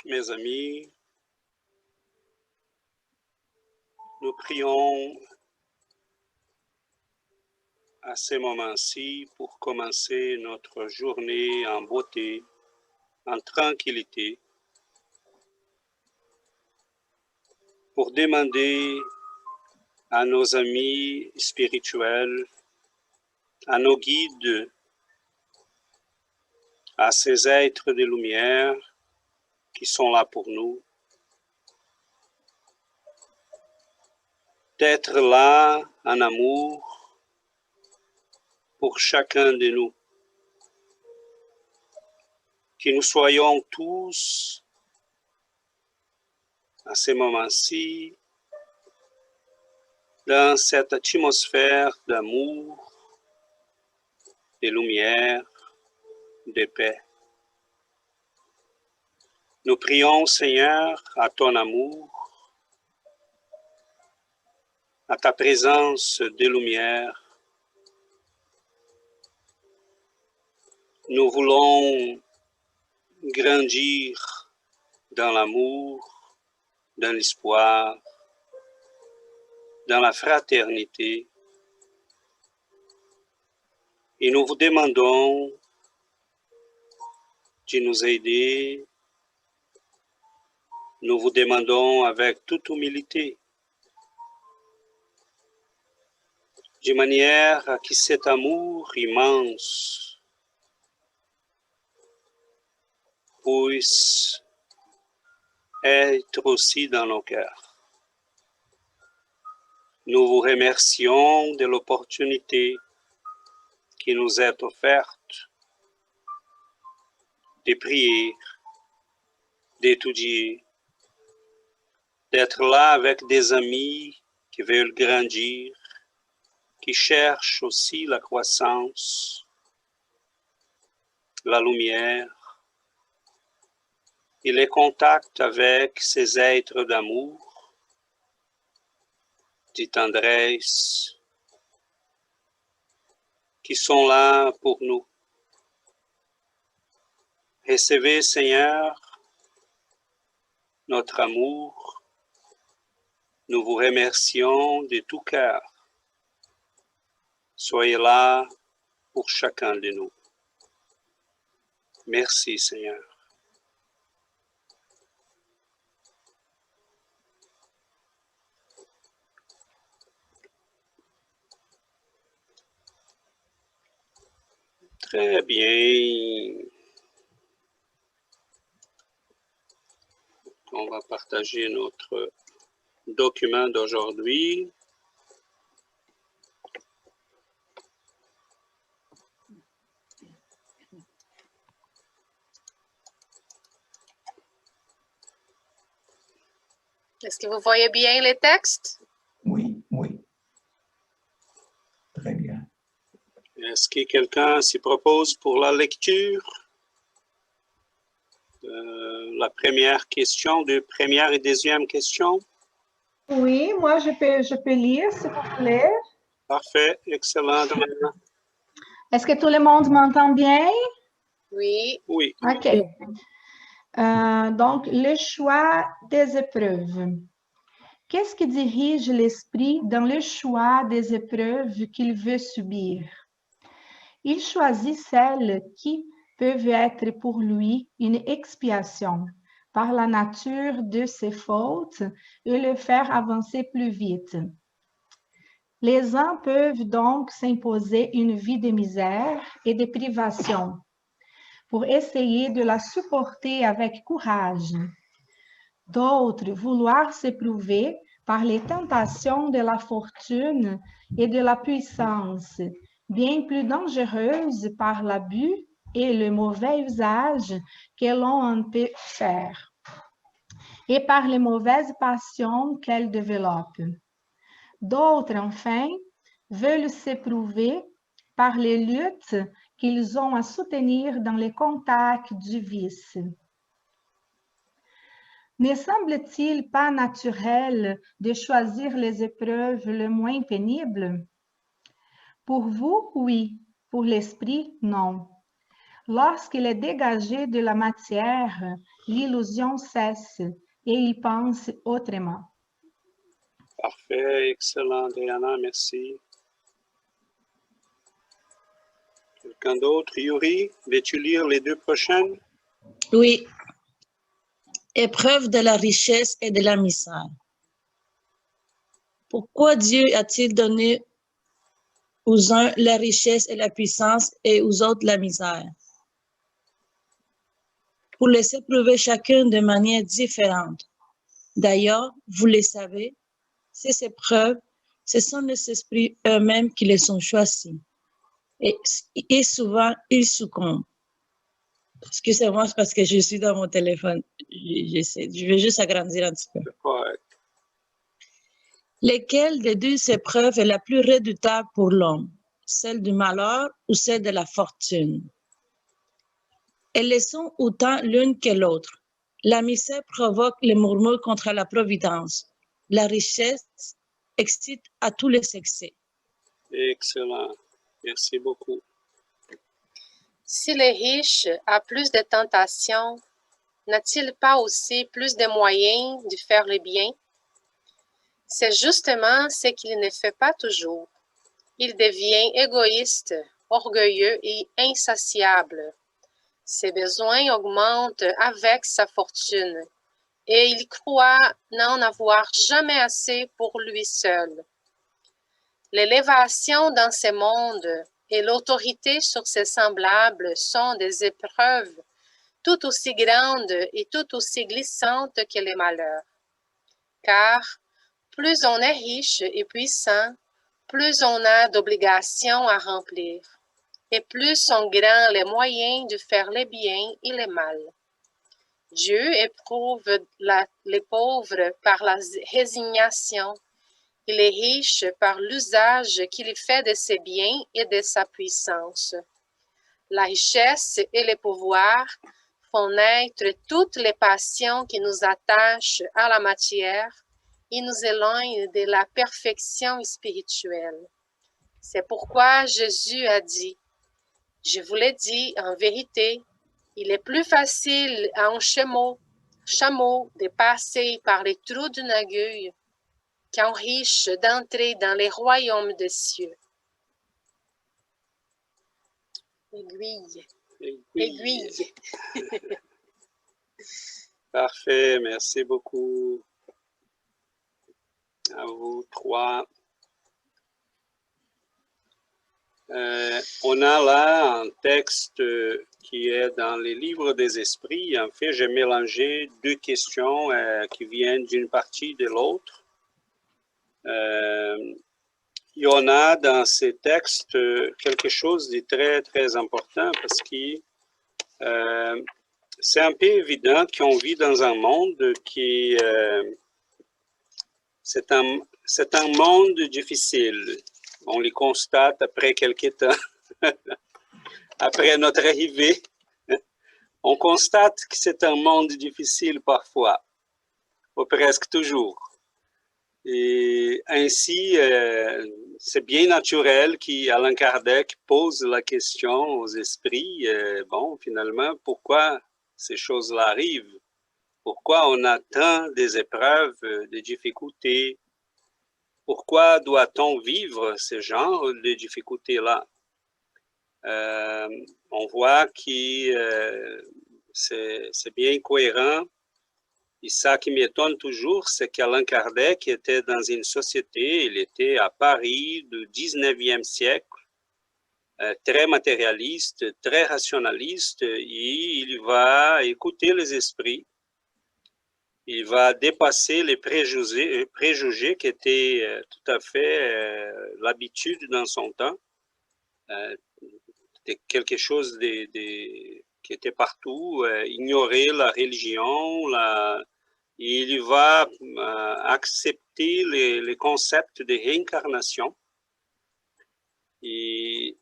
Mes amis, nous prions à ce moment-ci pour commencer notre journée en beauté, en tranquillité, pour demander à nos amis spirituels, à nos guides, à ces êtres de lumière qui sont là pour nous, d'être là en amour pour chacun de nous, que nous soyons tous à ce moment-ci dans cette atmosphère d'amour, de lumière, de paix. Nous prions, Seigneur, à ton amour, à ta présence de lumière. Nous voulons grandir dans l'amour, dans l'espoir, dans la fraternité. Et nous vous demandons de nous aider. Nous vous demandons avec toute humilité, de manière à que cet amour immense puisse être aussi dans nos cœurs. Nous vous remercions de l'opportunité qui nous est offerte de prier, d'étudier, d'être là avec des amis qui veulent grandir, qui cherchent aussi la croissance, la lumière, et les contacts avec ces êtres d'amour, de tendresse, qui sont là pour nous. Recevez, Seigneur, notre amour. Nous vous remercions de tout cœur. Soyez là pour chacun de nous. Merci, Seigneur. Très bien. On va partager notre document d'aujourd'hui. Est-ce que vous voyez bien les textes? Oui, oui. Très bien. Est-ce que quelqu'un s'y propose pour la lecture? La première question, de première et deuxième question. Oui, moi je peux lire, s'il vous plaît. Parfait, excellent. Est-ce que tout le monde m'entend bien? Oui. Oui. OK. Donc, le choix des épreuves. Qu'est-ce qui dirige l'esprit dans le choix des épreuves qu'il veut subir? Il choisit celles qui peuvent être pour lui une expiation par la nature de ses fautes et le faire avancer plus vite. Les uns peuvent donc s'imposer une vie de misère et de privation pour essayer de la supporter avec courage. D'autres vouloir s'éprouver par les tentations de la fortune et de la puissance, bien plus dangereuses par l'abus et le mauvais usage que l'on en peut faire, et par les mauvaises passions qu'elles développent. D'autres, enfin, veulent s'éprouver par les luttes qu'ils ont à soutenir dans les contacts du vice. Ne semble-t-il pas naturel de choisir les épreuves les moins pénibles? Pour vous, oui. Pour l'esprit, non. Lorsqu'il est dégagé de la matière, l'illusion cesse et il pense autrement. Parfait, excellent, Diana, merci. Quelqu'un d'autre? Yuri, veux-tu lire les deux prochaines? Oui. Épreuve de la richesse et de la misère. Pourquoi Dieu a-t-il donné aux uns la richesse et la puissance et aux autres la misère? Pour les éprouver chacun de manière différente. D'ailleurs, vous le savez, ces épreuves, ce sont les esprits eux-mêmes qui les ont choisis. Et souvent, ils succombent. Excusez-moi parce que je suis dans mon téléphone. Je vais juste agrandir un petit peu. Ouais. Lesquelles des deux épreuves est la plus redoutable pour l'homme? Celle du malheur ou celle de la fortune? Elles sont autant l'une que l'autre. La misère provoque les murmures contre la providence. La richesse excite à tous les excès. Excellent. Merci beaucoup. Si le riche a plus de tentations, n'a-t-il pas aussi plus de moyens de faire le bien? C'est justement ce qu'il ne fait pas toujours. Il devient égoïste, orgueilleux et insatiable. Ses besoins augmentent avec sa fortune et il croit n'en avoir jamais assez pour lui seul. L'élévation dans ce monde et l'autorité sur ses semblables sont des épreuves tout aussi grandes et tout aussi glissantes que les malheurs. Car plus on est riche et puissant, plus on a d'obligations à remplir, et plus sont grands les moyens de faire le bien et le mal. Dieu éprouve les pauvres par la résignation et les riches par l'usage qu'il fait de ses biens et de sa puissance. La richesse et le pouvoir font naître toutes les passions qui nous attachent à la matière et nous éloignent de la perfection spirituelle. C'est pourquoi Jésus a dit, « Je vous le dis en vérité, il est plus facile à un chameau de passer par les trous d'une aiguille qu'à un riche d'entrer dans les royaumes des cieux. » Aiguille. Aiguille. Parfait, merci beaucoup à vous trois. On a là un texte qui est dans les livres des esprits. En fait, j'ai mélangé deux questions qui viennent d'une partie de l'autre. Il y en a dans ces textes quelque chose de très, très important parce que c'est un peu évident qu'on vit dans un monde qui c'est un monde difficile. On le constate après quelques temps, après notre arrivée. On constate que c'est un monde difficile parfois, ou presque toujours. Et ainsi, c'est bien naturel qu'Allan Kardec pose la question aux esprits, bon, finalement, pourquoi ces choses-là arrivent? Pourquoi on a tant des épreuves, des difficultés? Pourquoi doit-on vivre ce genre de difficultés-là? On voit que c'est bien cohérent. Et ça qui m'étonne toujours, c'est qu'Allan Kardec était dans une société, il était à Paris du 19e siècle, très matérialiste, très rationaliste, et il va écouter les esprits. Il va dépasser les préjugés qui étaient tout à fait l'habitude dans son temps. C'était quelque chose qui était partout, ignorer la religion, il va accepter les concepts de réincarnation. Et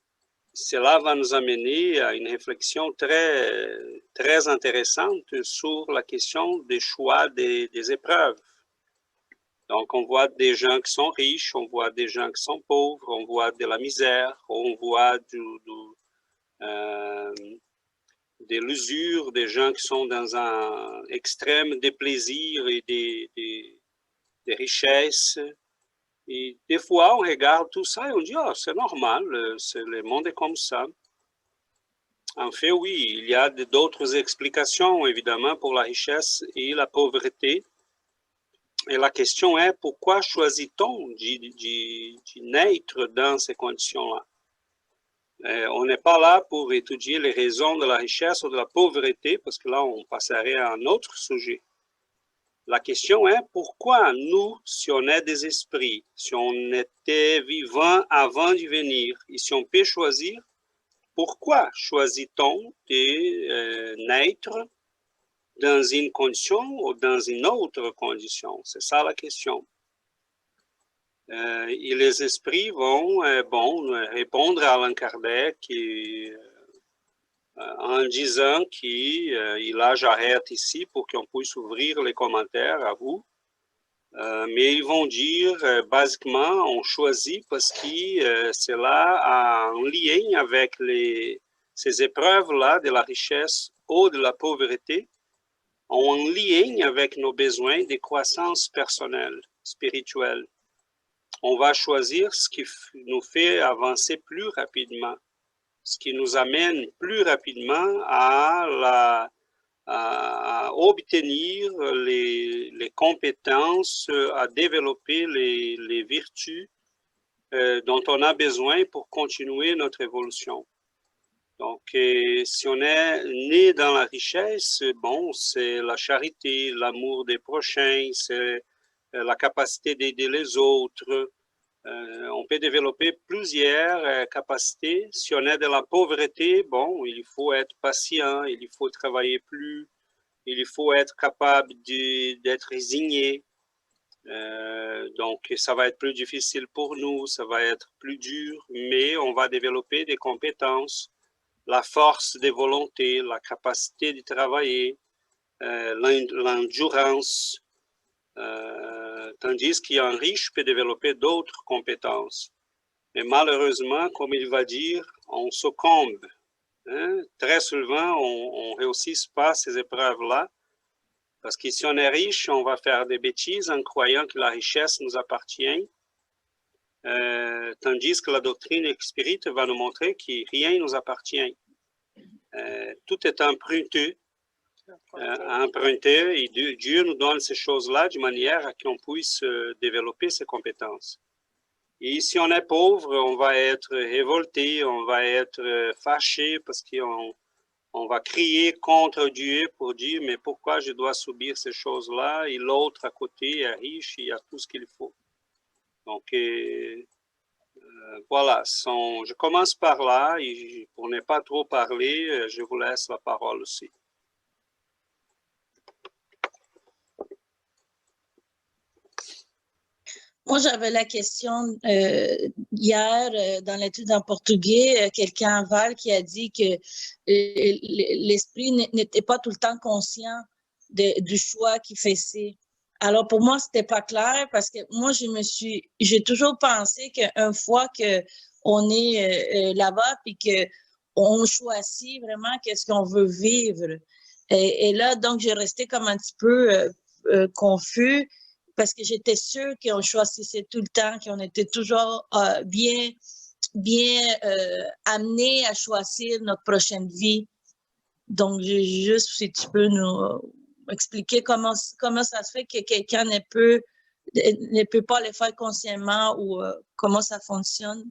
cela va nous amener à une réflexion très, très intéressante sur la question des choix des épreuves. Donc, on voit des gens qui sont riches, on voit des gens qui sont pauvres, on voit de la misère, on voit de l'usure, des gens qui sont dans un extrême des plaisirs et des richesses. Et des fois, on regarde tout ça et on dit, oh, c'est normal, le monde est comme ça. En fait, oui, il y a d'autres explications, évidemment, pour la richesse et la pauvreté. Et la question est, pourquoi choisit-on de naître dans ces conditions-là? On n'est pas là pour étudier les raisons de la richesse ou de la pauvreté, parce que là, on passerait à un autre sujet. La question est, pourquoi nous, si on est des esprits, si on était vivant avant de venir, et si on peut choisir, pourquoi choisit-on de naître dans une condition ou dans une autre condition? C'est ça la question. Et les esprits vont répondre à Allan Kardec en disant qu'il là, j'arrête ici pour qu'on puisse ouvrir les commentaires à vous. Mais ils vont dire, basiquement, on choisit parce que cela a un lien avec ces épreuves-là de la richesse ou de la pauvreté, ont un lien avec nos besoins de croissance personnelle, spirituelle. On va choisir ce qui nous fait avancer plus rapidement, ce qui nous amène plus rapidement à obtenir les compétences, à développer les vertus dont on a besoin pour continuer notre évolution. Donc, si on est né dans la richesse, bon, c'est la charité, l'amour des prochains, c'est la capacité d'aider les autres. On peut développer plusieurs capacités. Si on est dans la pauvreté, bon, il faut être patient, il faut travailler plus, il faut être capable d'être résigné. Donc, ça va être plus difficile pour nous, ça va être plus dur, mais on va développer des compétences, la force de volonté, la capacité de travailler, l'endurance, tandis qu'un riche peut développer d'autres compétences. Mais malheureusement, comme il va dire, on succombe. Hein? Très souvent, on ne réussit pas ces épreuves-là, parce que si on est riche, on va faire des bêtises en croyant que la richesse nous appartient, tandis que la doctrine spirite va nous montrer que rien ne nous appartient. Tout est emprunté, et Dieu nous donne ces choses-là de manière à qu'on puisse développer ses compétences. Et si on est pauvre, on va être révolté, on va être fâché parce qu'on va crier contre Dieu pour dire « mais pourquoi je dois subir ces choses-là » et l'autre à côté est riche, il a tout ce qu'il faut. Donc, voilà, je commence par là et pour ne pas trop parler, je vous laisse la parole aussi. Moi, j'avais la question hier dans l'étude en portugais, quelqu'un à Val qui a dit que l'esprit n'était pas tout le temps conscient du choix qu'il faisait. Alors, pour moi, c'était pas clair parce que moi, j'ai toujours pensé qu'une fois qu'on est là-bas puis qu'on choisit vraiment qu'est-ce qu'on veut vivre. Et là, donc, j'ai resté comme un petit peu confus parce que j'étais sûre qu'on choisissait tout le temps, qu'on était toujours bien amené à choisir notre prochaine vie. Donc, juste si tu peux nous expliquer comment ça se fait que quelqu'un ne peut pas le faire consciemment ou comment ça fonctionne?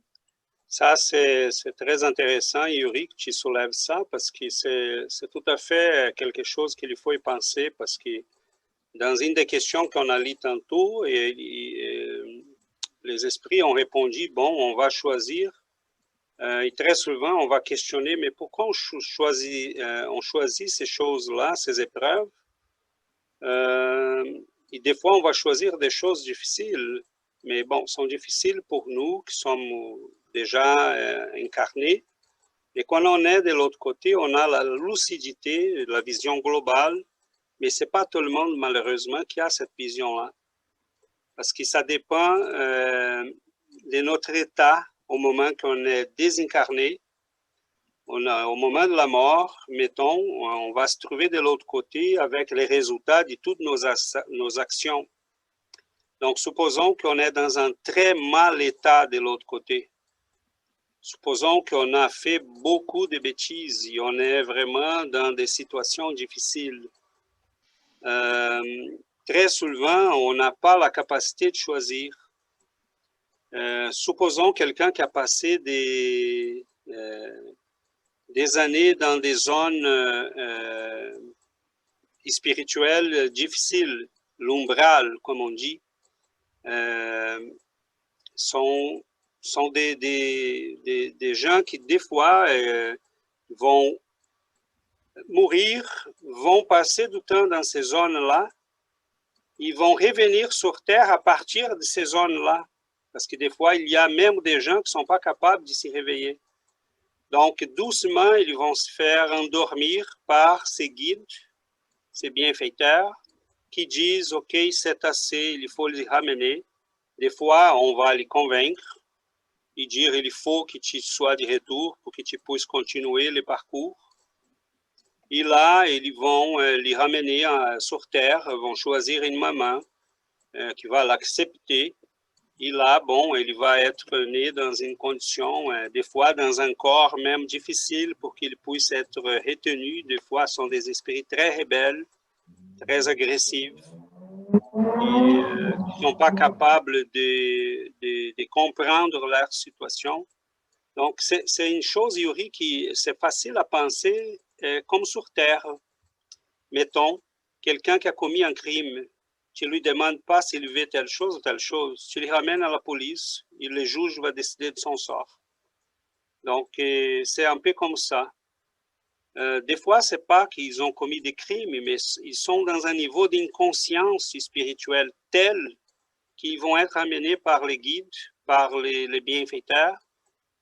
Ça, c'est très intéressant, Yuri, que tu soulèves ça, parce que c'est tout à fait quelque chose qu'il faut y penser, parce que dans une des questions qu'on a lues tantôt, les esprits ont répondu, bon, on va choisir. Et très souvent, on va questionner, mais pourquoi on choisit ces choses-là, ces épreuves? Et des fois, on va choisir des choses difficiles, mais bon, sont difficiles pour nous qui sommes déjà incarnés. Et quand on est de l'autre côté, on a la lucidité, la vision globale, mais ce n'est pas tout le monde, malheureusement, qui a cette vision-là. Parce que ça dépend de notre état au moment qu'on est désincarné, au moment de la mort, mettons, on va se trouver de l'autre côté avec les résultats de toutes nos actions. Donc, supposons qu'on est dans un très mal état de l'autre côté. Supposons qu'on a fait beaucoup de bêtises et on est vraiment dans des situations difficiles. Très souvent, on n'a pas la capacité de choisir. Supposons quelqu'un qui a passé des années dans des zones spirituelles difficiles, l'umbral, comme on dit, sont des gens qui, des fois, vont mourir, vont passer du temps dans ces zones-là, ils vont revenir sur Terre à partir de ces zones-là. Parce que des fois, il y a même des gens qui ne sont pas capables de s'y réveiller. Donc, doucement, ils vont se faire endormir par ces guides, ces bienfaiteurs, qui disent, OK, c'est assez, il faut les ramener. Des fois, on va les convaincre et dire, il faut que tu sois de retour pour que tu puisses continuer le parcours. Et là, ils vont les ramener sur Terre, vont choisir une maman qui va l'accepter. Et là, bon, il va être né dans une condition, des fois dans un corps même difficile pour qu'il puisse être retenu. Des fois, ce sont des esprits très rebelles, très agressifs, qui ne sont pas capables de comprendre leur situation. Donc, c'est une chose, Yuri, qui c'est facile à penser comme sur Terre. Mettons, quelqu'un qui a commis un crime. Tu ne lui demandes pas s'il veut telle chose ou telle chose. Tu le ramènes à la police et le juge va décider de son sort. Donc, c'est un peu comme ça. Des fois, ce n'est pas qu'ils ont commis des crimes, mais ils sont dans un niveau d'inconscience spirituelle tel qu'ils vont être amenés par les guides, par les bienfaiteurs,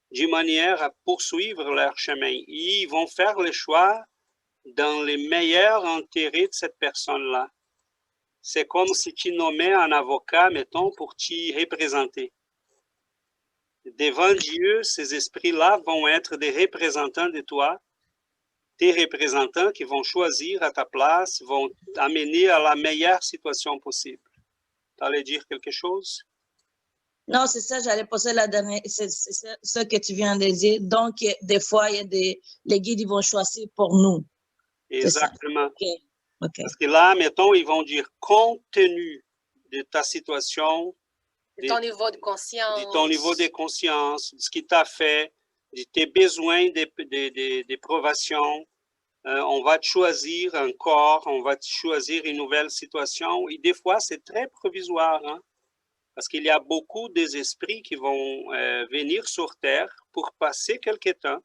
d'une manière à poursuivre leur chemin. Et ils vont faire le choix dans les meilleurs intérêts de cette personne-là. C'est comme si tu nommais un avocat, mettons, pour t'y représenter. Devant Dieu, ces esprits-là vont être des représentants de toi, des représentants qui vont choisir à ta place, vont t'amener à la meilleure situation possible. Tu allais dire quelque chose? Non, c'est ça, j'allais poser la dernière, c'est ce que tu viens de dire. Donc, des fois, il y a les guides, ils vont choisir pour nous. Exactement. Okay. Okay. Parce que là, mettons, ils vont dire, compte tenu de ta situation, de ton niveau de conscience, de ton niveau de conscience, de ce qui t'a fait, de tes besoins d'éprobation, on va te choisir un corps, on va te choisir une nouvelle situation. Et des fois, c'est très provisoire, hein? Parce qu'il y a beaucoup des esprits qui vont venir sur Terre pour passer quelque temps,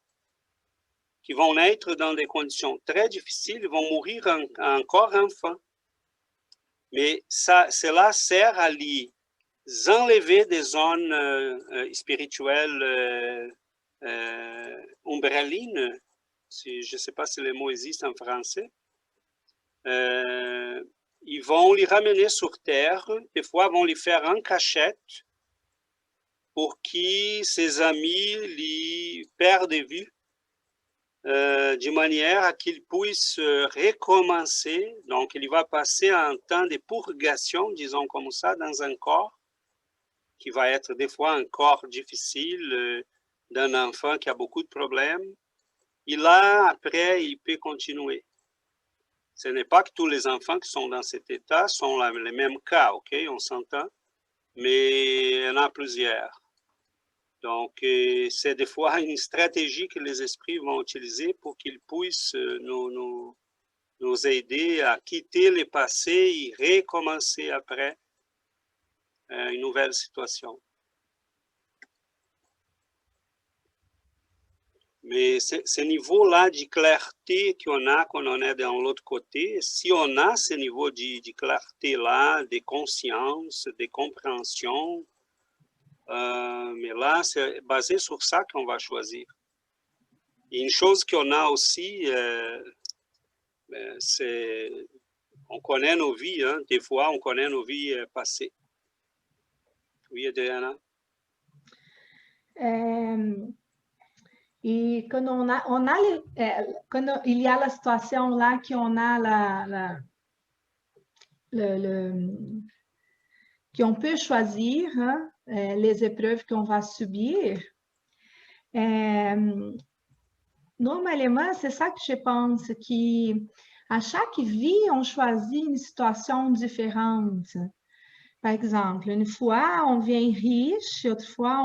qui vont naître dans des conditions très difficiles, ils vont mourir encore enfants. Mais cela sert à les enlever des zones spirituelles umbralines, je ne sais pas si le mot existe en français. Ils vont les ramener sur Terre, des fois vont les faire en cachette pour que ses amis les perdent de vue, de manière à qu'il puisse recommencer. Donc, il va passer un temps de purgation, disons comme ça, dans un corps qui va être des fois un corps difficile d'un enfant qui a beaucoup de problèmes. Et là, après, il peut continuer. Ce n'est pas que tous les enfants qui sont dans cet état sont les mêmes cas, ok, on s'entend, mais il y en a plusieurs. Donc, c'est des fois une stratégie que les esprits vont utiliser pour qu'ils puissent nous aider à quitter le passé et recommencer après une nouvelle situation. Mais ce niveau-là de clarté qu'on a quand on est dans l'autre côté, si on a ce niveau de clarté-là, de conscience, de compréhension, mais là, c'est basé sur ça qu'on va choisir. Et une chose qu'on a aussi, c'est, on connaît nos vies, hein, des fois, on connaît nos vies passées. Oui, Adriana? Et quand quand il y a la situation là qu'on a qu'on peut choisir hein, les épreuves qu'on va subir, normalement, c'est ça que je pense, qu'à chaque vie, on choisit une situation différente. Par exemple, une fois, on vient riche, autre fois,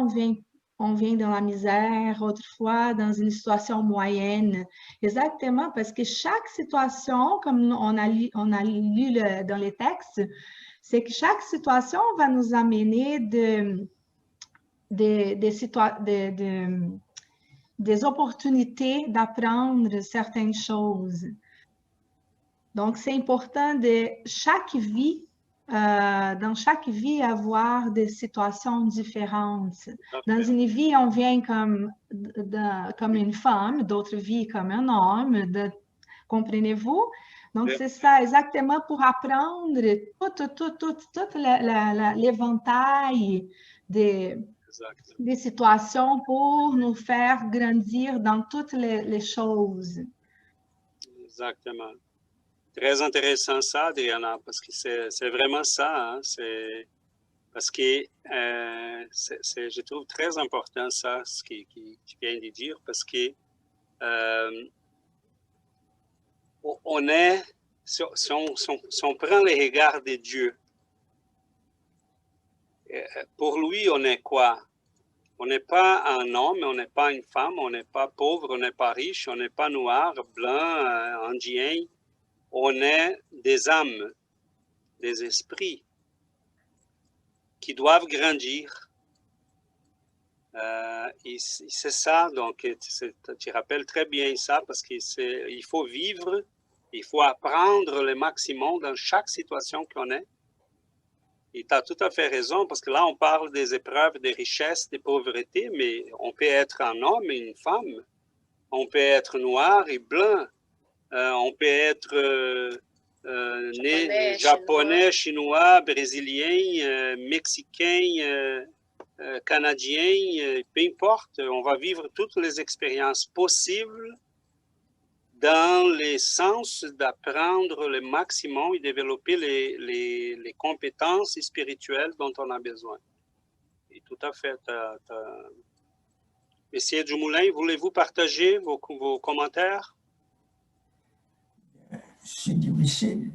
on vient dans la misère, autrefois dans une situation moyenne. Exactement, parce que chaque situation, comme on a lu dans les textes, c'est que chaque situation va nous amener des opportunités d'apprendre certaines choses. Donc, c'est important de chaque vie, dans chaque vie, avoir des situations différentes. Dans une vie, on vient comme une femme, d'autres vies comme un homme, comprenez-vous? Donc, c'est ça, exactement pour apprendre tout l'éventail des situations pour nous faire grandir dans toutes les choses. Exactement. Très intéressant ça, Adriana, parce que c'est vraiment ça. Hein? Parce que je trouve très important ça, ce que tu viens de dire, parce que on est, si on prend les regards de Dieu, pour lui, on est quoi? On n'est pas un homme, on n'est pas une femme, on n'est pas pauvre, on n'est pas riche, on n'est pas noir, blanc, indien. On est des âmes, des esprits qui doivent grandir. Et c'est ça, donc tu rappelles très bien ça, parce qu'il faut vivre, il faut apprendre le maximum dans chaque situation qu'on est. Et tu as tout à fait raison, parce que là, on parle des épreuves, des richesses, des pauvretés, mais on peut être un homme et une femme. On peut être noir et blanc. On peut être japonais, chinois, brésilien, mexicain, canadien, peu importe. On va vivre toutes les expériences possibles dans le sens d'apprendre le maximum et développer les compétences spirituelles dont on a besoin. Et tout à fait. Monsieur Dumoulin, voulez-vous partager vos commentaires? C'est difficile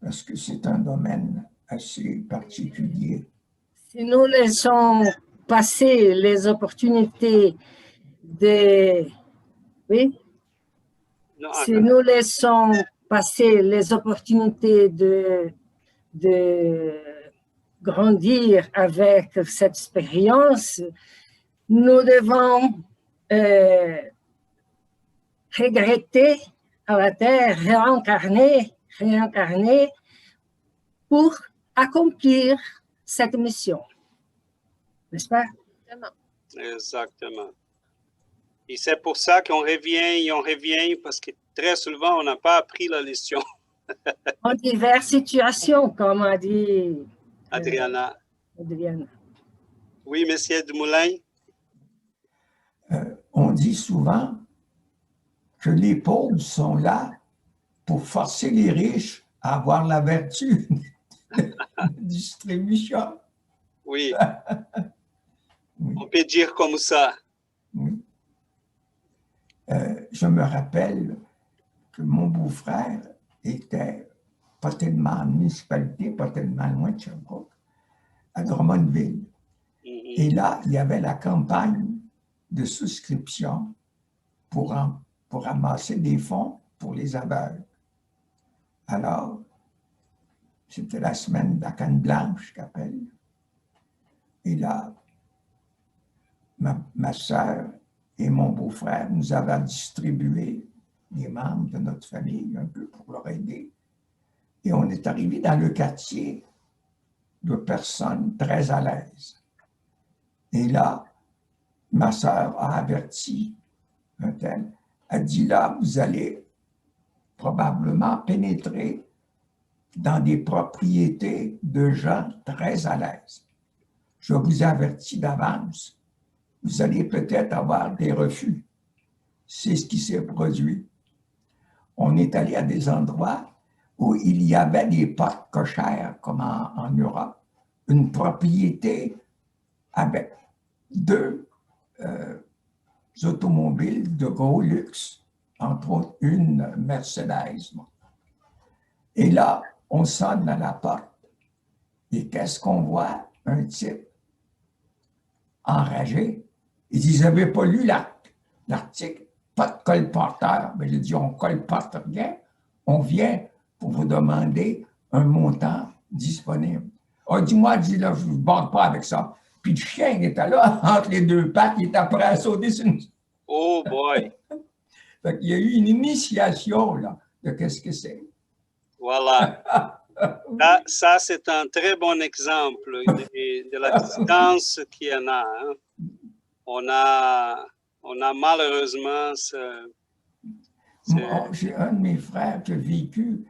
parce que c'est un domaine assez particulier. Si nous laissons passer les opportunités de... Oui? Non, si nous laissons passer les opportunités de grandir avec cette expérience, nous devons regretter à la Terre, réincarner pour accomplir cette mission. N'est-ce pas? Exactement. Et c'est pour ça qu'on revient, parce que très souvent, on n'a pas appris la leçon. En diverses situations, comme a dit Adriana. Adriana. Oui, monsieur Dumoulin. On dit souvent que les pauvres sont là pour forcer les riches à avoir la vertu de distribution. Oui. Oui. On peut dire comme ça. Oui. Je me rappelle que mon beau-frère était pas tellement en municipalité, pas tellement loin de Sherbrooke, à Drummondville. Et là, il y avait la campagne de souscription pour ramasser des fonds pour les aveugles. Alors, c'était la semaine de la canne blanche qu'appelle. Et là, ma soeur et mon beau-frère nous avaient distribué les membres de notre famille un peu pour leur aider. Et on est arrivé dans le quartier de personnes très à l'aise. Et là, ma soeur a averti un tel, a dit là, vous allez probablement pénétrer dans des propriétés de gens très à l'aise. Je vous avertis d'avance vous allez peut-être avoir des refus. C'est ce qui s'est produit. On est allé à des endroits où il y avait des portes cochères, comme en Europe, une propriété avec deux automobiles de gros luxe, entre autres une Mercedes. Et là, on sonne à la porte. Et qu'est-ce qu'on voit? Un type enragé. Il dit, vous n'avez pas lu l'article, pas de colporteur. Mais il dit, on ne colporte rien. On vient pour vous demander un montant disponible. Oh, dis-moi, dis là, je ne vous bande pas avec ça. Puis le chien, il était là, entre les deux pattes, il était prêt à sauter sur une... Oh boy! Fait qu'il y a eu une initiation, là, de qu'est-ce que c'est. Voilà. Ça c'est un très bon exemple de la distance qu'il y en a. Hein. On a malheureusement j'ai un de mes frères qui a vécu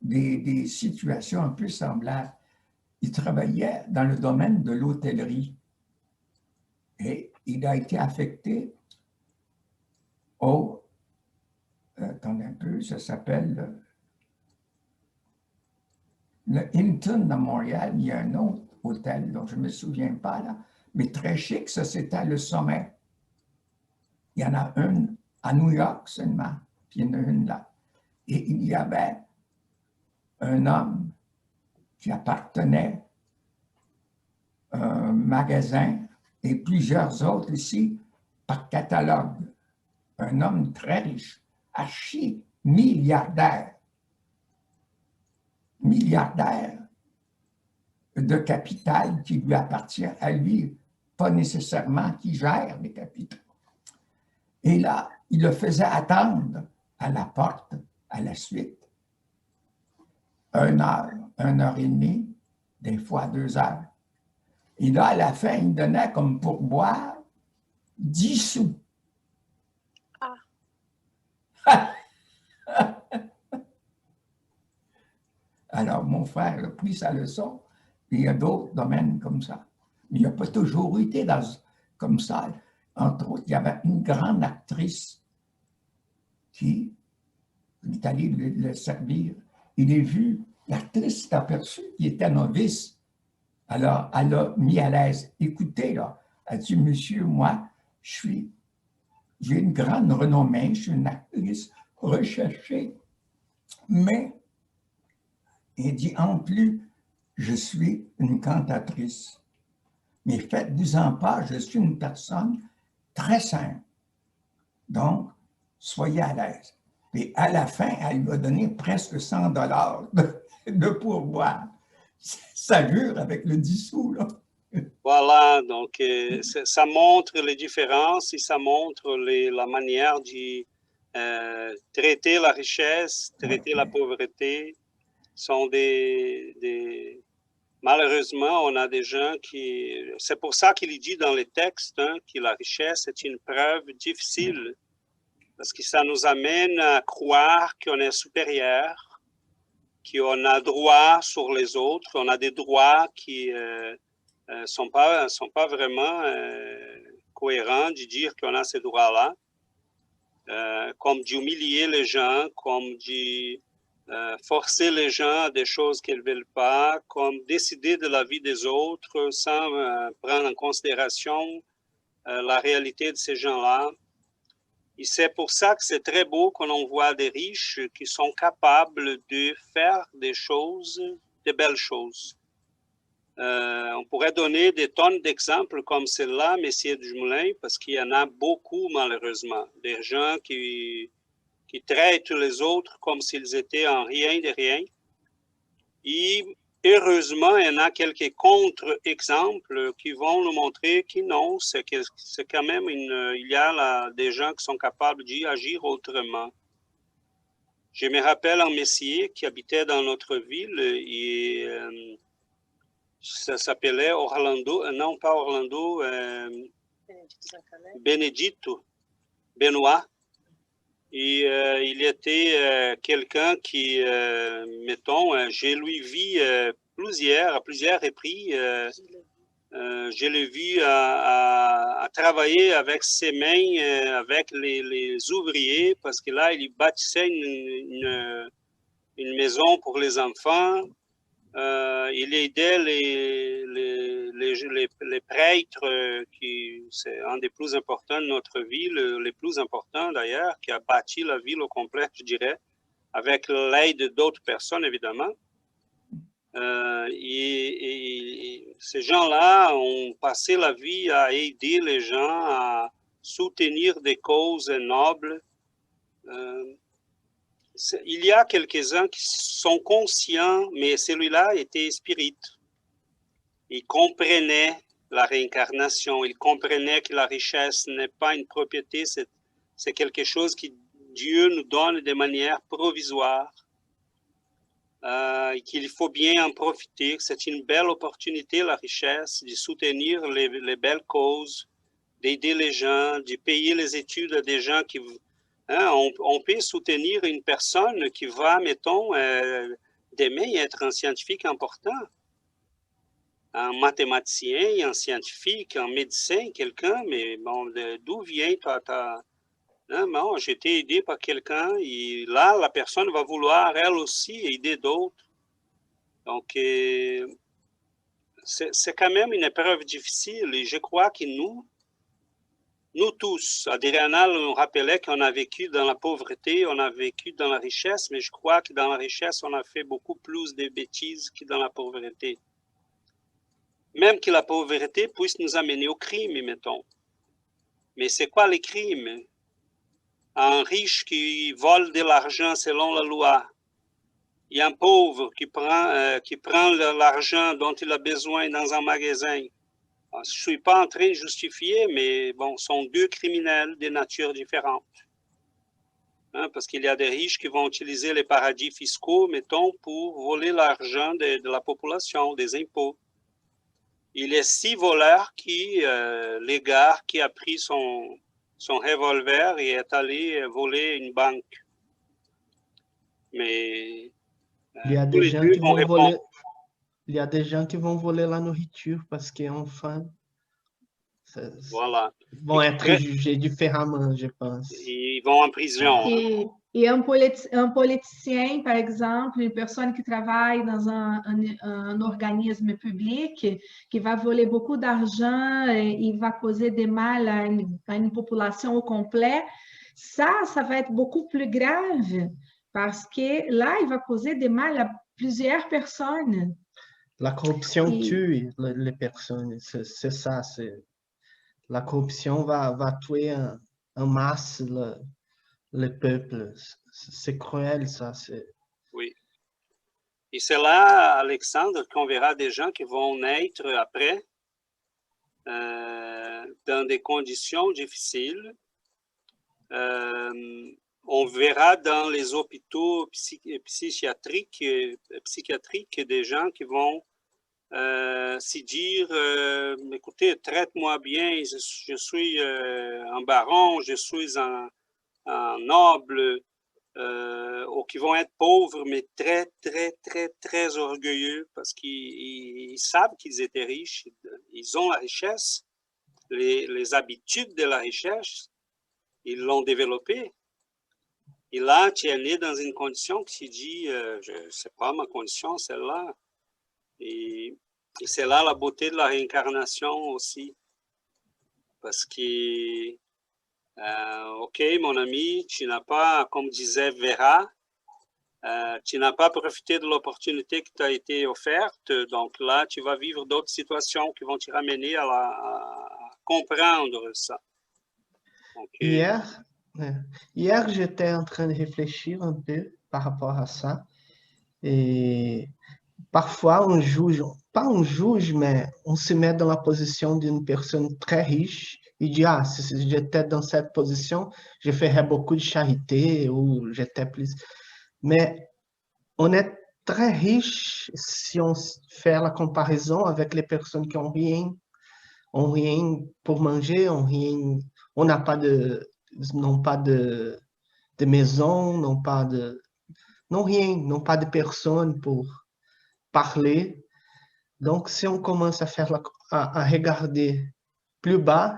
des situations un peu semblables. Il travaillait dans le domaine de l'hôtellerie et il a été affecté au... attendez un peu, ça s'appelle... le Hilton de Montréal, il y a un autre hôtel dont je ne me souviens pas, là, mais très chic, ça c'était le sommet. Il y en a une à New York seulement, puis il y en a une là. Et il y avait un homme qui appartenait à un magasin et plusieurs autres ici par catalogue. Un homme très riche, archi-milliardaire de capital qui lui appartient à lui, pas nécessairement qui gère les capitaux. Et là, il le faisait attendre à la porte à la suite. 1 heure, 1 heure et demie, des fois 2 heures. Et là, à la fin, il donnait comme pourboire 10 sous. Ah. Alors, mon frère a pris sa leçon, et il y a d'autres domaines comme ça. Mais il n'a pas toujours été comme ça. Entre autres, il y avait une grande actrice qui est allée le servir. Il est vu, l'actrice s'est aperçue qu'il était novice. Alors, elle l'a mis à l'aise. Écoutez, là, elle dit, monsieur, moi, j'ai une grande renommée, je suis une actrice recherchée, mais il dit, en plus, je suis une cantatrice. Mais faites-vous-en pas, je suis une personne très simple. Donc, soyez à l'aise. Et à la fin, elle lui a donné presque 100 $ de pourboire. Ça jure avec le 10 sous, là. Voilà, donc ça montre les différences et ça montre la manière de traiter la richesse, traiter la pauvreté. Sont malheureusement, on a des gens qui... C'est pour ça qu'il dit dans les textes hein, que la richesse est une preuve difficile, parce que ça nous amène à croire qu'on est supérieur, qu'on a droit sur les autres, on a des droits qui sont pas vraiment cohérents de dire qu'on a ces droits-là, comme d'humilier les gens, comme de forcer les gens à des choses qu'ils ne veulent pas, comme décider de la vie des autres sans prendre en considération la réalité de ces gens-là. Et c'est pour ça que c'est très beau quand on voit des riches qui sont capables de faire des choses, de belles choses. On pourrait donner des tonnes d'exemples comme celle-là, Messier Dumoulin, parce qu'il y en a beaucoup malheureusement. Des gens qui traitent les autres comme s'ils étaient en rien de rien. Et heureusement, il y en a quelques contre-exemples qui vont nous montrer que non, c'est quand même il y a des gens qui sont capables d'agir autrement. Je me rappelle un messier qui habitait dans notre ville et ça s'appelait Orlando, non pas Orlando, Benedito, Benoît. Et il était quelqu'un qui, mettons, je lui vis à plusieurs reprises je l'ai vu à travailler avec ses mains, avec les ouvriers, parce que là, il bâtissait une maison pour les enfants. Il aidait les prêtres, qui c'est un des plus importants de notre ville, les plus importants d'ailleurs, qui a bâti la ville au complet, je dirais, avec l'aide d'autres personnes, évidemment. Et ces gens-là ont passé la vie à aider les gens, à soutenir des causes nobles. Il y a quelques-uns qui sont conscients, mais celui-là était spirit. Il comprenait la réincarnation, il comprenait que la richesse n'est pas une propriété, c'est quelque chose que Dieu nous donne de manière provisoire. Qu'il faut bien en profiter, c'est une belle opportunité, la richesse, de soutenir les belles causes, d'aider les gens, de payer les études à des gens qui... Hein, on peut soutenir une personne qui va, mettons, demain être un scientifique important, un mathématicien, un scientifique, un médecin, quelqu'un, mais bon, d'où vient non, bon, j'ai été aidé par quelqu'un et là, la personne va vouloir, elle aussi, aider d'autres. Donc, c'est quand même une épreuve difficile et je crois que nous tous, Adriana nous rappelait qu'on a vécu dans la pauvreté, on a vécu dans la richesse, mais je crois que dans la richesse, on a fait beaucoup plus de bêtises que dans la pauvreté. Même que la pauvreté puisse nous amener au crime, mettons. Mais c'est quoi les crimes? Un riche qui vole de l'argent selon la loi. Il y a un pauvre qui prend l'argent dont il a besoin dans un magasin. Je ne suis pas en train de justifier, mais bon, ce sont deux criminels de nature différente. Hein, parce qu'il y a des riches qui vont utiliser les paradis fiscaux, mettons, pour voler l'argent de la population, des impôts. Il y a 6 voleurs l'égard qui a pris son revolver et est allé voler une banque. Mais il y a des gens qui vont voler. Il y a des gens qui vont voler la nourriture parce qu'enfin, voilà. Vont être jugés différemment, je pense. Ils vont en prison. Et un politicien, par exemple, une personne qui travaille dans un organisme public, qui va voler beaucoup d'argent et va causer des mal à une population au complet, ça va être beaucoup plus grave parce que là, il va causer des mal à plusieurs personnes. La corruption tue les personnes, c'est ça. La corruption va tuer en masse le peuple. C'est cruel, ça. Oui. Et c'est là, Alexandre, qu'on verra des gens qui vont naître après dans des conditions difficiles. On verra dans les hôpitaux psychiatriques des gens qui vont s'y dire, écoutez, traite-moi bien, je suis un baron, je suis un noble, ou qui vont être pauvres, mais très, très, très, très orgueilleux parce qu'ils savent qu'ils étaient riches, ils ont la richesse, les habitudes de la richesse, ils l'ont développée. Et là, tu es né dans une condition qui dit, je ne sais pas ma condition, celle-là. Et c'est là la beauté de la réincarnation aussi. Parce que, OK, mon ami, tu n'as pas, comme disait Vera, tu n'as pas profité de l'opportunité qui t'a été offerte. Donc là, tu vas vivre d'autres situations qui vont te ramener à comprendre ça. Okay. Hier, j'étais en train de réfléchir un peu par rapport à ça. Et parfois, on juge, pas on juge, mais on se met dans la position d'une personne très riche et dit, ah, si j'étais dans cette position, je ferais beaucoup de charité ou j'étais plus... Mais on est très riche si on fait la comparaison avec les personnes qui ont rien pour manger, on n'a pas n'ont pas de maison, n'ont pas de personnes pour parler. Donc, si on commence à regarder plus bas,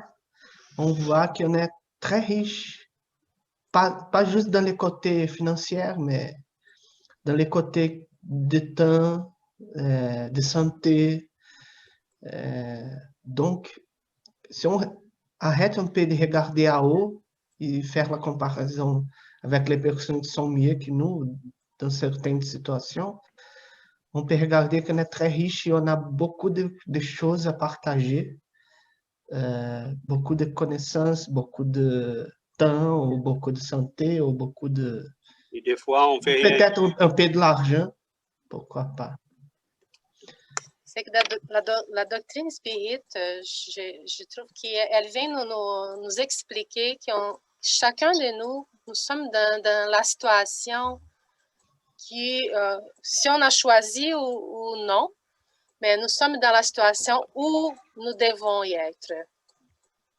on voit qu'on est très riche, pas juste dans les côtés financiers, mais dans les côtés de temps, de santé. Donc, si on arrête un peu de regarder à haut et faire la comparaison avec les personnes qui sont mieux que nous dans certaines situations, on peut regarder qu'on est très riche et on a beaucoup de choses à partager, beaucoup de connaissances, beaucoup de temps, ou beaucoup de santé, ou beaucoup de... Et des fois, on fait... Peut-être un peu de l'argent, pourquoi pas. C'est que la doctrine spirit, je trouve qu'elle vient nous expliquer que chacun de nous, nous sommes dans la situation qui, si on a choisi ou non, mais nous sommes dans la situation où nous devons y être.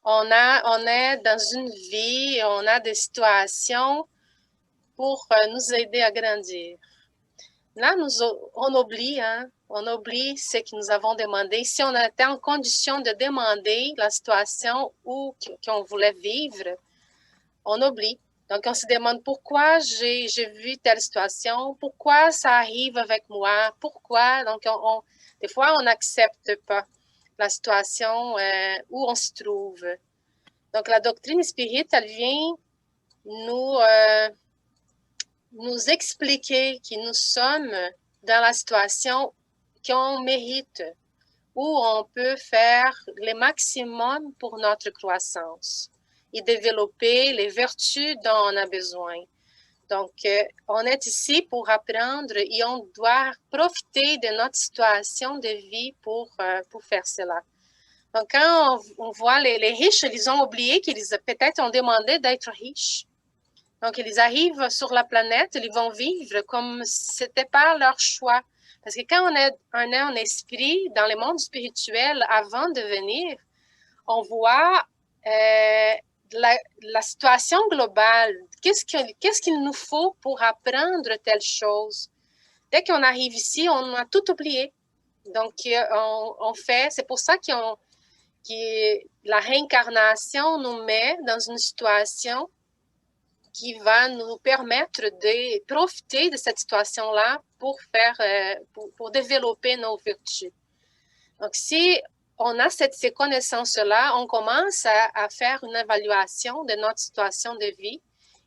On est dans une vie, on a des situations pour nous aider à grandir. Là, on oublie ce que nous avons demandé. Si on était en condition de demander la situation qu'on voulait vivre, on oublie. Donc, on se demande pourquoi j'ai vu telle situation, pourquoi ça arrive avec moi, pourquoi. Donc, des fois, on n'accepte pas la situation où on se trouve. Donc, la doctrine spirit, elle vient nous expliquer que nous sommes dans la situation qu'on mérite, où on peut faire le maximum pour notre croissance et développer les vertus dont on a besoin. Donc, on est ici pour apprendre et on doit profiter de notre situation de vie pour faire cela. Donc, quand on voit les riches, ils ont oublié qu'ils peut-être ont demandé d'être riches. Donc, ils arrivent sur la planète, ils vont vivre comme si ce n'était pas leur choix. Parce que quand on est un esprit dans le monde spirituel, avant de venir, on voit la situation globale. Qu'est-ce qu'il nous faut pour apprendre telle chose? Dès qu'on arrive ici, on a tout oublié. Donc, c'est pour ça que la réincarnation nous met dans une situation qui va nous permettre de profiter de cette situation-là pour développer nos vertus. Donc, si on a ces connaissances-là, on commence à faire une évaluation de notre situation de vie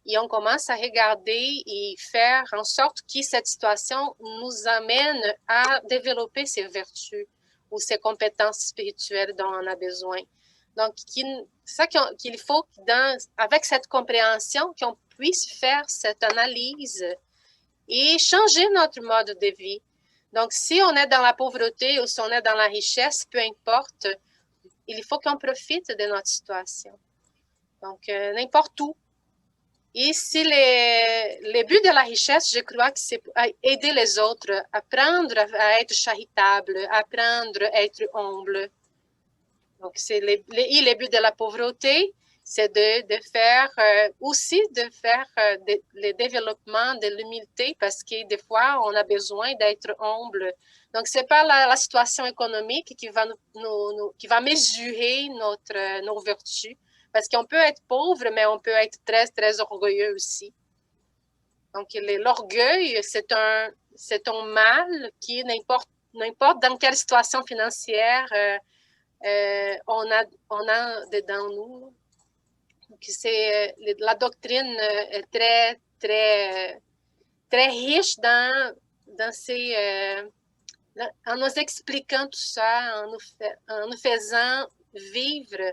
et on commence à regarder et faire en sorte que cette situation nous amène à développer ces vertus ou ces compétences spirituelles dont on a besoin. Donc, ça qu'il faut, avec cette compréhension, qu'on puisse faire cette analyse et changer notre mode de vie. Donc, si on est dans la pauvreté ou si on est dans la richesse, peu importe, il faut qu'on profite de notre situation. Donc, n'importe où. Et si le but de la richesse, je crois que c'est aider les autres, apprendre à être charitable, apprendre à être humble. Donc, le but de la pauvreté, c'est de faire le développement de l'humilité parce que des fois, on a besoin d'être humble. Donc, ce n'est pas la situation économique qui va mesurer nos vertus parce qu'on peut être pauvre, mais on peut être très, très orgueilleux aussi. Donc, l'orgueil, c'est un mal qui, n'importe dans quelle situation financière, on a dedans nous. La doctrine est très, très, très riche en nous expliquant tout ça, en nous faisant vivre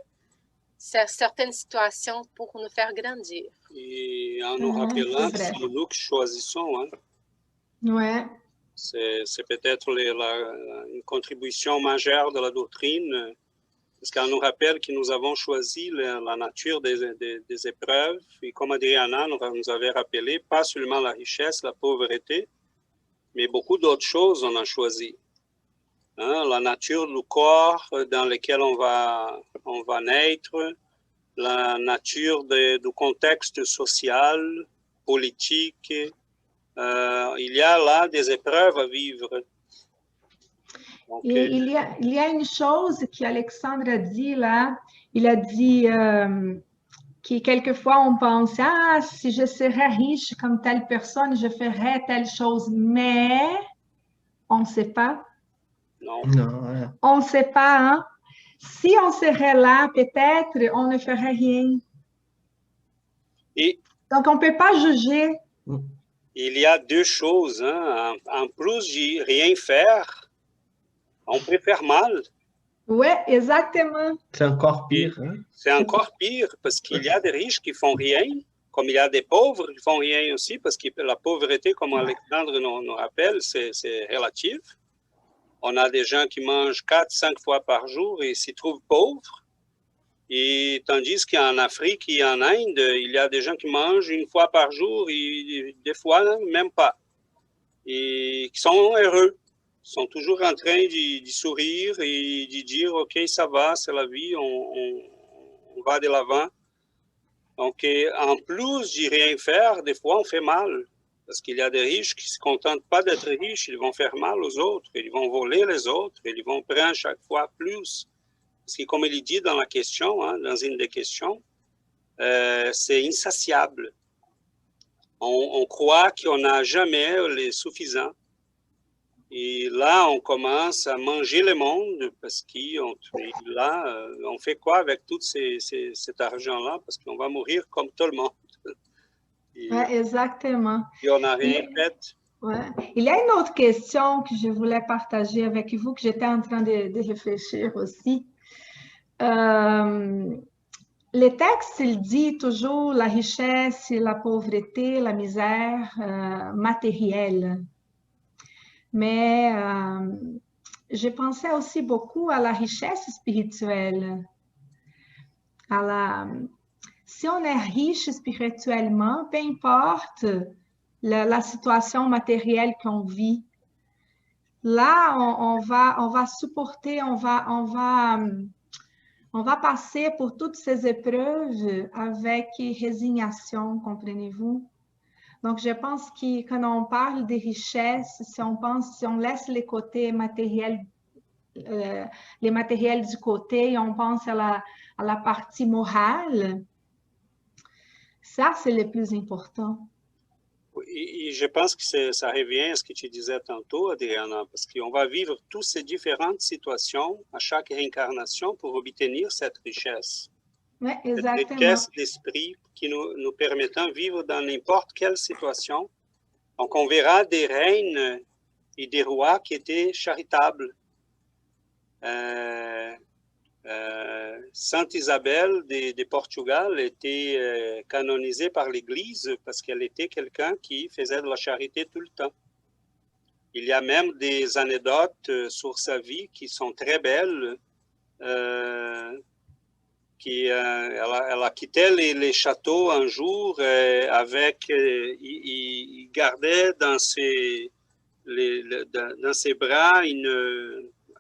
certaines situations pour nous faire grandir. Et en nous rappelant que c'est nous qui choisissons. Hein? Ouais. C'est peut-être une contribution majeure de la doctrine, parce qu'elle nous rappelle que nous avons choisi la nature des épreuves. Et comme Adriana nous avait rappelé, pas seulement la richesse, la pauvreté, mais beaucoup d'autres choses on a choisi. Hein, la nature du corps dans lequel on va naître, la nature du contexte social, politique. Il y a là des épreuves à vivre. Donc, Et il y a une chose qu'Alexandre a dit là. Il a dit que quelquefois on pense, ah, si je serais riche comme telle personne, je ferais telle chose. Mais on ne sait pas. non. Non, On ne sait pas, hein? Si on serait là, peut-être, on ne ferait rien. Et Donc, on ne peut pas juger. il y a deux choses. Hein. En plus de rien faire, on peut faire mal. Oui, exactement. c'est encore pire. Hein? C'est encore pire parce qu'il y a des riches qui font rien, comme il y a des pauvres qui font rien aussi, parce que la pauvreté, comme Alexandre nous rappelle, c'est relatif. On a des gens qui mangent 4-5 fois par jour et s'y trouvent pauvres. Et tandis qu'en Afrique et en Inde, il y a des gens qui mangent une fois par jour et des fois même pas. Et qui sont heureux. Ils sont toujours en train de sourire et de dire « Ok, ça va, c'est la vie, on va de l'avant ». Donc, en plus de rien faire, des fois, on fait mal. Parce qu'il y a des riches qui ne se contentent pas d'être riches, ils vont faire mal aux autres, ils vont voler les autres, ils vont prendre chaque fois plus. Parce que comme il dit dans la question, hein, dans une des questions, c'est insatiable. On croit qu'on n'a jamais les suffisants. Et là, on commence à manger le monde parce on fait quoi avec tout cet argent-là? Parce qu'on va mourir comme tout le monde. Oui, exactement. Et on n'a rien fait. Ouais. Il y a une autre question que je voulais partager avec vous, que j'étais en train de réfléchir aussi. Le texte, il dit toujours la richesse, la pauvreté, la misère matérielle. Mais je pensais aussi beaucoup à la richesse spirituelle. Si on est riche spirituellement, peu importe la situation matérielle qu'on vit, là, on va supporter, on va passer pour toutes ces épreuves avec résignation, comprenez-vous? Donc, je pense que quand on parle de richesse, si on laisse les côtés matériels, les matériels du côté, et on pense à la partie morale, ça, c'est le plus important. Et je pense que ça revient à ce que tu disais tantôt, Adriana, parce qu'on va vivre toutes ces différentes situations à chaque réincarnation pour obtenir cette richesse. Oui, exactement. Cette richesse d'esprit qui nous permettant de vivre dans n'importe quelle situation. Donc, on verra des reines et des rois qui étaient charitables. Sainte Isabelle de Portugal était canonisée par l'Église parce qu'elle était quelqu'un qui faisait de la charité tout le temps. Il y a même des anecdotes sur sa vie qui sont très belles. Elle a quitté les châteaux un jour il gardait dans ses bras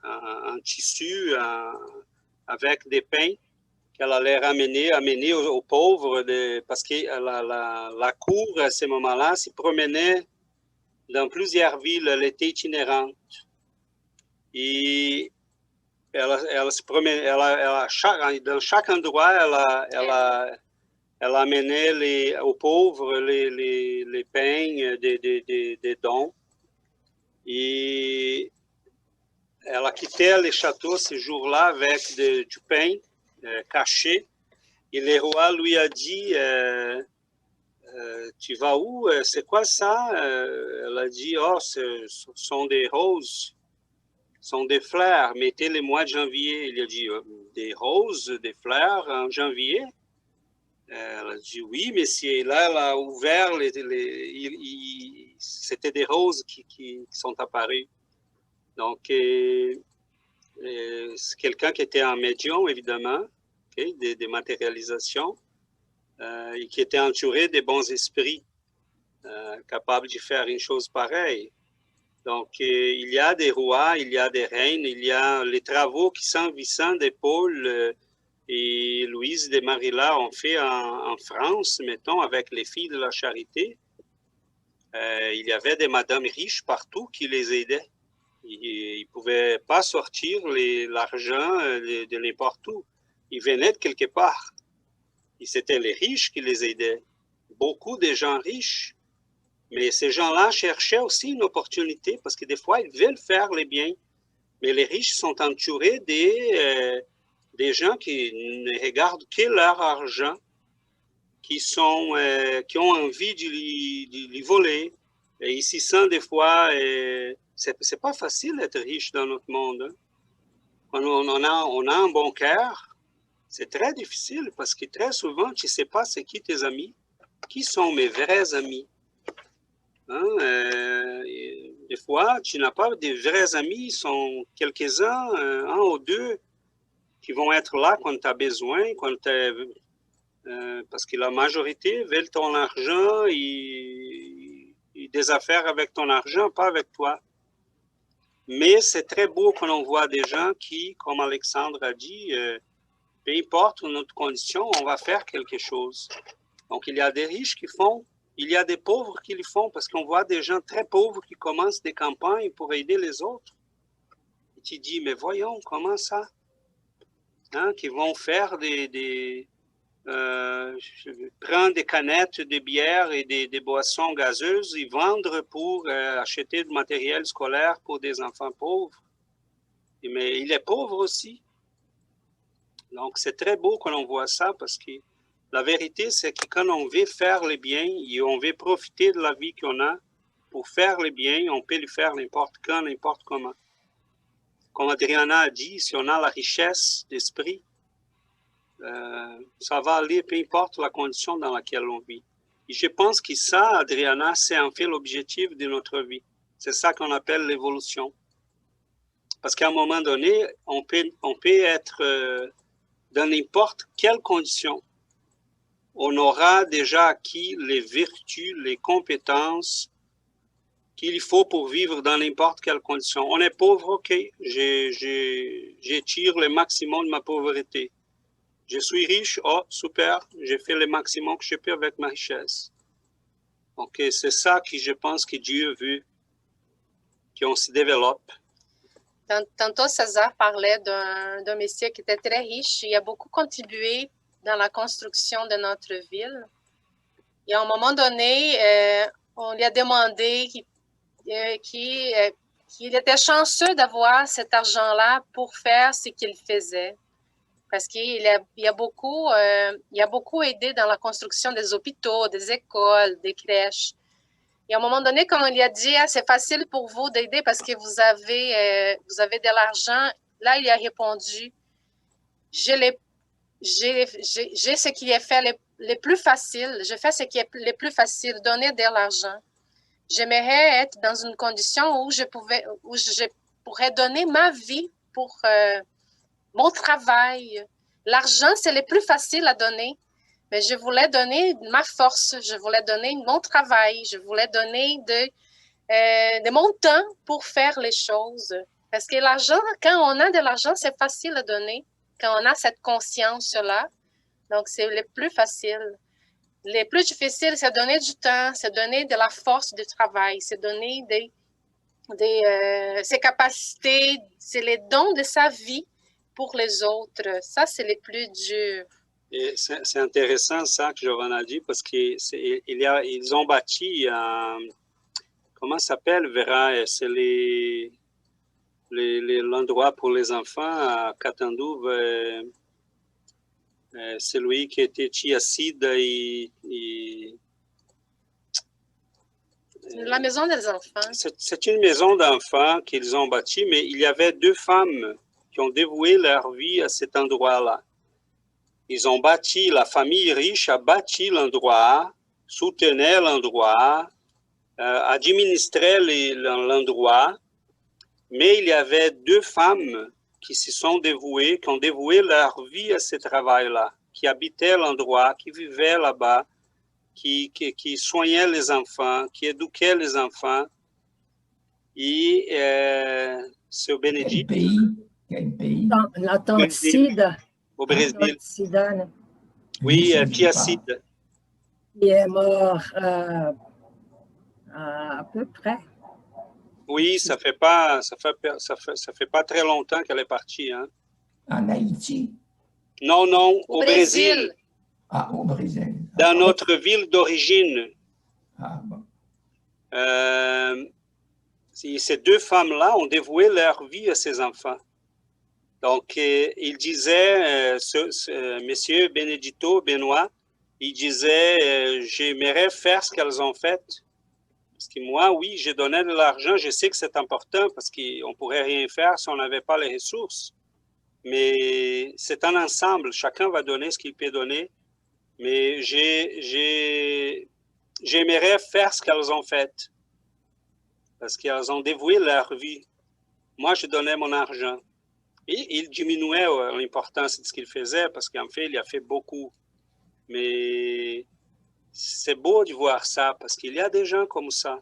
un tissu avec des pains qu'elle allait amener aux pauvres, parce que la cour, à ce moment-là, se promenait dans plusieurs villes, elle était itinérante. Et elle se promenait, dans chaque endroit, elle amenait aux pauvres les pains, des dons. Et elle a quitté les châteaux ce jour-là avec du pain caché. Et le roi lui a dit, tu vas où? C'est quoi ça? Elle a dit, oh, ce sont des roses, ce sont des fleurs, mettez les mois de janvier. Il a dit, des roses, des fleurs en janvier? Elle a dit, oui, mais si là, elle a ouvert, c'était des roses qui sont apparues. Donc, c'est quelqu'un qui était en médium, évidemment, okay, des matérialisations, et qui était entouré des bons esprits, capables de faire une chose pareille. Donc, il y a des rois, il y a des reines, il y a les travaux qui sont Vincent de Paul et Louise de Marilla ont fait en France, mettons, avec les filles de la charité. Il y avait des madames riches partout qui les aidaient. Ils ne pouvaient pas sortir l'argent de n'importe où. Ils venaient de quelque part. Et c'était les riches qui les aidaient. Beaucoup de gens riches. Mais ces gens-là cherchaient aussi une opportunité parce que des fois, ils veulent faire les biens. Mais les riches sont entourés des gens qui ne regardent que leur argent, qui ont envie de lui voler. Et ils s'y sentent des fois, c'est pas facile d'être riche dans notre monde. Hein. Quand on a un bon cœur, c'est très difficile parce que très souvent, tu ne sais pas c'est qui tes amis, qui sont mes vrais amis. Hein? Des fois, tu n'as pas des vrais amis, ils sont quelques-uns, un ou deux, qui vont être là quand tu as besoin, parce que la majorité veulent ton argent et des affaires avec ton argent, pas avec toi. Mais c'est très beau quand on voit des gens qui, comme Alexandre a dit, peu importe notre condition, on va faire quelque chose. Donc, il y a des riches qui font, il y a des pauvres qui le font, parce qu'on voit des gens très pauvres qui commencent des campagnes pour aider les autres. Et tu dis, mais voyons, comment ça? Hein, qui vont faire prendre des canettes de bière et des boissons gazeuses et vendre pour acheter du matériel scolaire pour des enfants pauvres. Mais il est pauvre aussi. Donc, c'est très beau quand on voit ça parce que la vérité, c'est que quand on veut faire le bien et on veut profiter de la vie qu'on a, pour faire le bien, on peut le faire n'importe quand, n'importe comment. Comme Adriana a dit, si on a la richesse d'esprit, ça va aller, peu importe la condition dans laquelle on vit. Et je pense que ça, Adriana, c'est en fait l'objectif de notre vie. C'est ça qu'on appelle l'évolution. Parce qu'à un moment donné, on peut être dans n'importe quelle condition. On aura déjà acquis les vertus, les compétences qu'il faut pour vivre dans n'importe quelle condition. On est pauvre, ok, j'étire le maximum de ma pauvreté. Je suis riche, oh super, j'ai fait le maximum que je peux avec ma richesse. Donc c'est ça que je pense que Dieu veut, qu'on se développe. Tantôt, César parlait d'un monsieur qui était très riche. Il a beaucoup contribué dans la construction de notre ville. Et à un moment donné, on lui a demandé qu'il était chanceux d'avoir cet argent-là pour faire ce qu'il faisait. Parce qu'il a beaucoup aidé dans la construction des hôpitaux, des écoles, des crèches. Et à un moment donné, quand on lui a dit « c'est facile pour vous d'aider parce que vous avez de l'argent », là, il a répondu « j'ai ce qui est fait le plus facile. Je fais ce qui est le plus facile, donner de l'argent. J'aimerais être dans une condition où je pourrais donner ma vie pour mon travail. L'argent, c'est le plus facile à donner. Mais je voulais donner ma force, je voulais donner mon travail, je voulais donner de mon temps pour faire les choses. Parce que l'argent, quand on a de l'argent, c'est facile à donner, quand on a cette conscience-là. Donc, c'est le plus facile. Le plus difficile, c'est donner du temps, c'est donner de la force de travail, c'est donner ses capacités, c'est les dons de sa vie pour les autres. Ça, c'est le plus dur. C'est intéressant ça que Giovanna a dit parce qu'ils ont bâti, comment ça s'appelle, Vera? C'est l'endroit pour les enfants à Katandouv, celui qui était Chiacide la maison des enfants. C'est une maison d'enfants qu'ils ont bâtie, mais il y avait deux femmes qui ont dévoué leur vie à cet endroit-là. Ils ont bâti, la famille riche a bâti l'endroit, soutenait l'endroit, administrait l'endroit, mais il y avait deux femmes qui se sont dévouées, qui ont dévoué leur vie à ce travail-là, qui habitaient l'endroit, qui vivaient là-bas, qui soignaient les enfants, qui éduquaient les enfants. Et c'est au Bénédicte. Quel pays? La tante Cida. Au Brésil. Cida, Oui, Chiacide. il est mort à peu près. Oui, ça fait pas très longtemps qu'elle est partie. Hein? En Haïti? Non, non, Au au Brésil. Brésil. Ah, au Brésil. Dans notre ville d'origine. Ah, bon. Ces deux femmes-là ont dévoué leur vie à ces enfants. Donc, il disait, Monsieur Benedito, Benoît, il disait, j'aimerais faire ce qu'elles ont fait. Parce que moi, oui, j'ai donné de l'argent, je sais que c'est important parce qu'on ne pourrait rien faire si on n'avait pas les ressources. Mais c'est un ensemble, chacun va donner ce qu'il peut donner. Mais j'aimerais faire ce qu'elles ont fait. Parce qu'elles ont dévoué leur vie. Moi, je donnais mon argent. Et il diminuait l'importance de ce qu'il faisait parce qu'en fait, il a fait beaucoup. Mais c'est beau de voir ça parce qu'il y a des gens comme ça.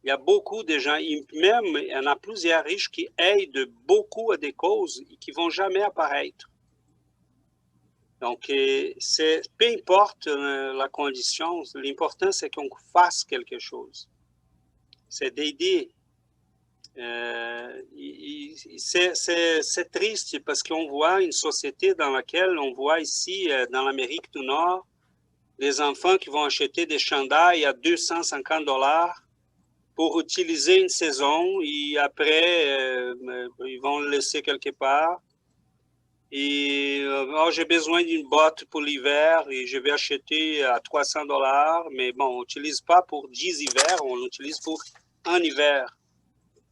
Il y a beaucoup de gens, même il y en a plusieurs riches qui aident beaucoup à des causes et qui ne vont jamais apparaître. Donc, peu importe la condition, l'important c'est qu'on fasse quelque chose. C'est d'aider. C'est triste parce qu'on voit une société dans laquelle on voit ici, dans l'Amérique du Nord, des enfants qui vont acheter des chandails à 250 $ pour utiliser une saison et après, ils vont le laisser quelque part. Et j'ai besoin d'une botte pour l'hiver et je vais acheter à 300 $, mais bon, on n'utilise pas pour 10 hivers, on l'utilise pour un hiver.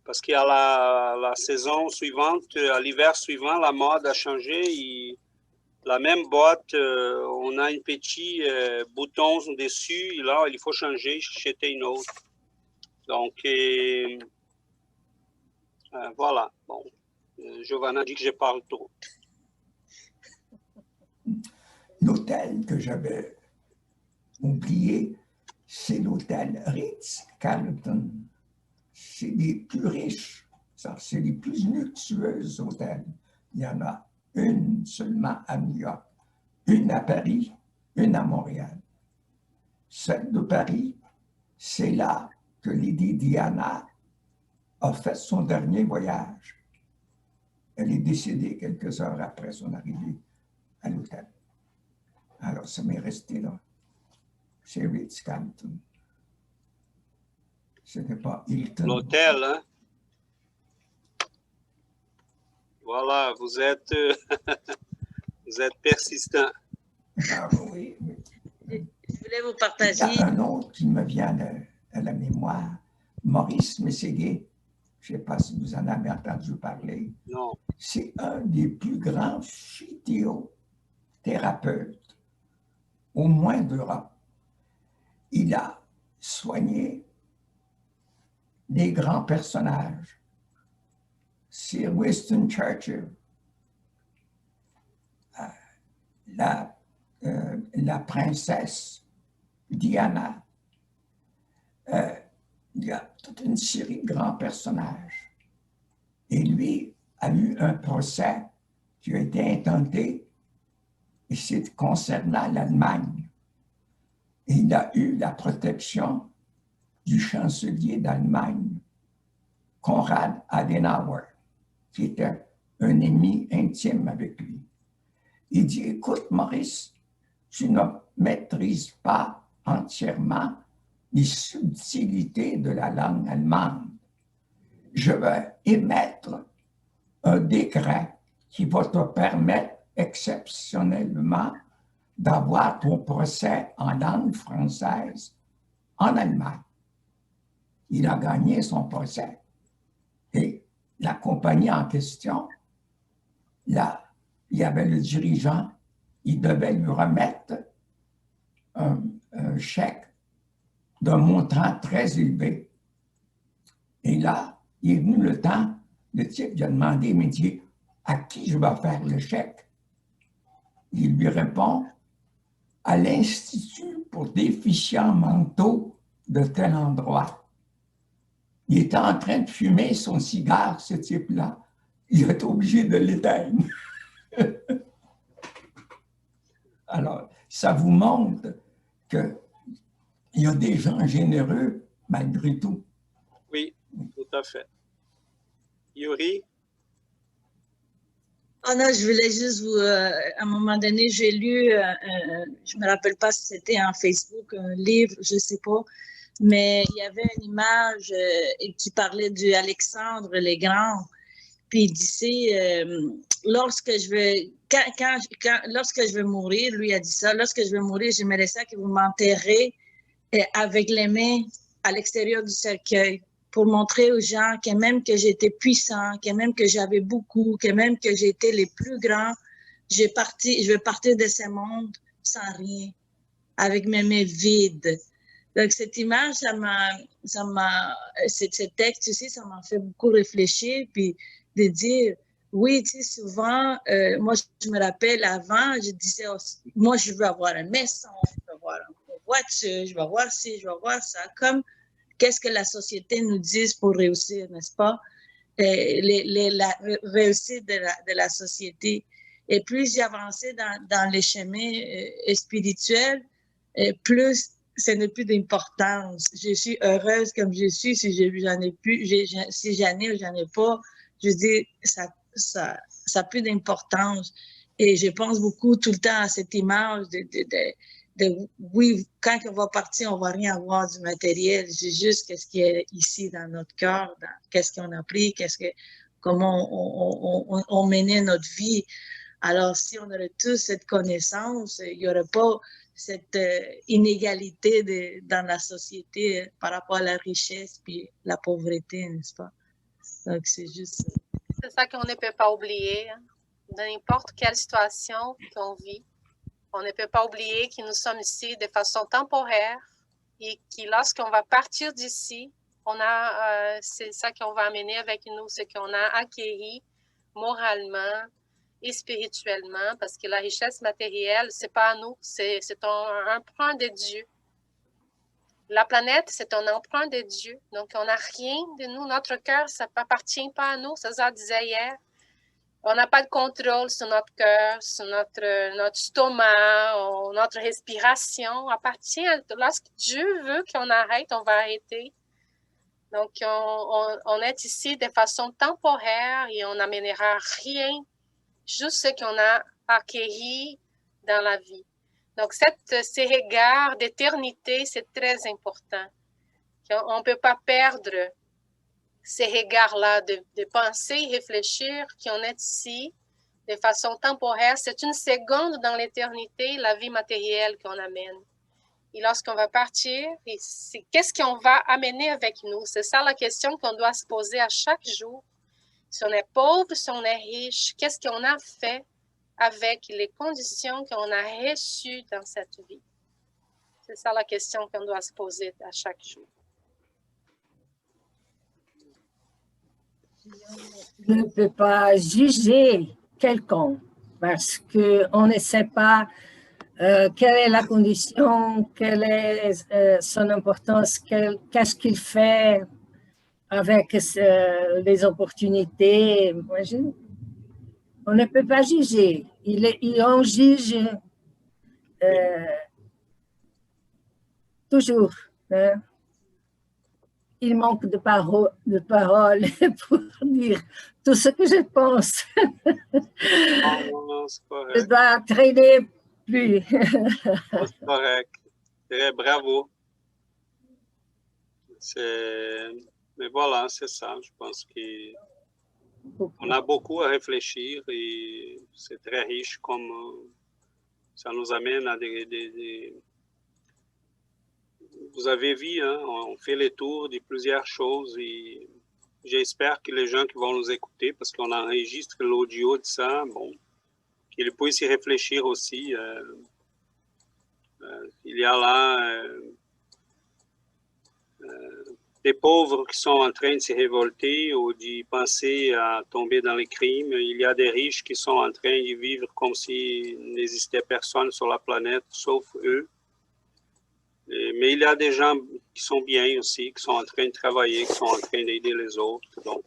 Parce qu'à la saison suivante, à l'hiver suivant, la mode a changé. Et la même boîte, on a un petit bouton dessus. Et là, il faut changer, acheter une autre. Donc, voilà. Bon, Giovanna dit que je parle trop. L'hôtel que j'avais oublié, c'est l'hôtel Ritz-Carlton. C'est les plus riches, c'est les plus luxueux hôtels. Il y en a une seulement à New York, une à Paris, une à Montréal. Celle de Paris, c'est là que Lady Diana a fait son dernier voyage. Elle est décédée quelques heures après son arrivée à l'hôtel. Alors, ça m'est resté là. C'est Ritz-Carlton. Ce n'est pas Hilton. L'hôtel, hein? Voilà, vous êtes persistant. Ah oui, oui. Je voulais vous partager. Il y a un autre qui me vient à la mémoire, Maurice Mességuet. Je ne sais pas si vous en avez entendu parler. Non. C'est un des plus grands physiothérapeutes, au moins d'Europe. Il a soigné des grands personnages. Sir Winston Churchill, la princesse Diana. Il y a toute une série de grands personnages. Et lui a eu un procès qui a été intenté, et c'est concernant l'Allemagne. Et il a eu la protection du chancelier d'Allemagne, Konrad Adenauer, qui était un ennemi intime avec lui. Il dit, écoute, Maurice, tu ne maîtrises pas entièrement les subtilités de la langue allemande. Je vais émettre un décret qui va te permettre exceptionnellement d'avoir ton procès en langue française en Allemagne. Il a gagné son procès. Et la compagnie en question, là, il y avait le dirigeant, il devait lui remettre un chèque d'un montant très élevé. Et là, il est venu le temps, le type lui a demandé, mais il dit, à qui je vais faire le chèque? Il lui répond, à l'Institut pour déficients mentaux de tel endroit. Il était en train de fumer son cigare, ce type-là. Il est obligé de l'éteindre. Alors, ça vous montre qu'il y a des gens généreux malgré tout. Oui. Tout à fait. Yuri? Oh non, je voulais juste vous... à un moment donné, j'ai lu, je me rappelle pas si c'était en Facebook, un livre, je sais pas, mais il y avait une image qui parlait d'Alexandre le Grand. Puis il disait, lorsque je vais, lorsque je vais mourir, lui a dit ça, lorsque je vais mourir, j'aimerais ça que vous m'enterrez avec les mains à l'extérieur du cercueil pour montrer aux gens que même que j'étais puissant, que même que j'avais beaucoup, que même que j'étais les plus grands, je vais partir de ce monde sans rien, avec mes mains vides. Donc, cette image, ce texte aussi, ça m'a fait beaucoup réfléchir, puis de dire, oui, tu sais, souvent, moi, je me rappelle avant, je disais, moi, je veux avoir une maison, je veux avoir une voiture, je veux avoir ci, je veux avoir ça, comme qu'est-ce que la société nous dit pour réussir, n'est-ce pas? La réussite de la société. Et plus j'ai avancé dans les chemins spirituels, plus ce n'est plus d'importance. Je suis heureuse comme je suis. Si j'en ai plus, si j'en ai ou j'en ai pas, je dis ça a plus d'importance. Et je pense beaucoup tout le temps à cette image oui, quand on va partir, on va rien avoir du matériel. C'est juste qu'est-ce qui est ici dans notre cœur, qu'est-ce qu'on a appris, comment on menait notre vie. Alors, si on aurait tous cette connaissance, il n'y aurait pas cette inégalité dans la société par rapport à la richesse puis la pauvreté, n'est-ce pas? Donc, c'est juste ça. C'est ça qu'on ne peut pas oublier, hein? Dans n'importe quelle situation qu'on vit. On ne peut pas oublier que nous sommes ici de façon temporaire et que lorsqu'on va partir d'ici, c'est ça qu'on va amener avec nous, ce qu'on a acquis moralement et spirituellement, parce que la richesse matérielle, c'est pas à nous, c'est un emprunt de Dieu. La planète, c'est un emprunt de Dieu. Donc, on n'a rien de nous. Notre cœur, ça n'appartient pas à nous. César disait hier, on n'a pas de contrôle sur notre cœur, sur notre stomac, notre respiration. Lorsque Dieu veut qu'on arrête, on va arrêter. Donc, on est ici de façon temporaire et on n'amènera rien, juste ce qu'on a acquis dans la vie. Donc, ces regards d'éternité, c'est très important. On ne peut pas perdre ces regards-là de penser, réfléchir qu'on est ici de façon temporaire. C'est une seconde dans l'éternité, la vie matérielle qu'on amène. Et lorsqu'on va partir, qu'est-ce qu'on va amener avec nous? C'est ça la question qu'on doit se poser à chaque jour. Si on est pauvre, si on est riche, qu'est-ce qu'on a fait avec les conditions qu'on a reçues dans cette vie? C'est ça la question qu'on doit se poser à chaque jour. Je ne peux pas juger quelqu'un parce qu'on ne sait pas quelle est la condition, quelle est son importance, qu'est-ce qu'il fait avec les opportunités. On ne peut pas juger. On juge toujours. Hein? Il manque de paroles pour dire tout ce que je pense. Non, c'est correct. Je dois traîner plus. C'est correct. Bravo. Mais voilà, c'est ça. Je pense qu'on a beaucoup à réfléchir et c'est très riche comme ça nous amène à Vous avez vu, hein, on fait les tours de plusieurs choses et j'espère que les gens qui vont nous écouter, parce qu'on enregistre l'audio de ça, bon, qu'ils puissent y réfléchir aussi. Il y a là des pauvres qui sont en train de se révolter ou de penser à tomber dans les crimes. Il y a des riches qui sont en train de vivre comme s'il n'existait personne sur la planète, sauf eux. Mais il y a des gens qui sont bien aussi, qui sont en train de travailler, qui sont en train d'aider les autres. Donc,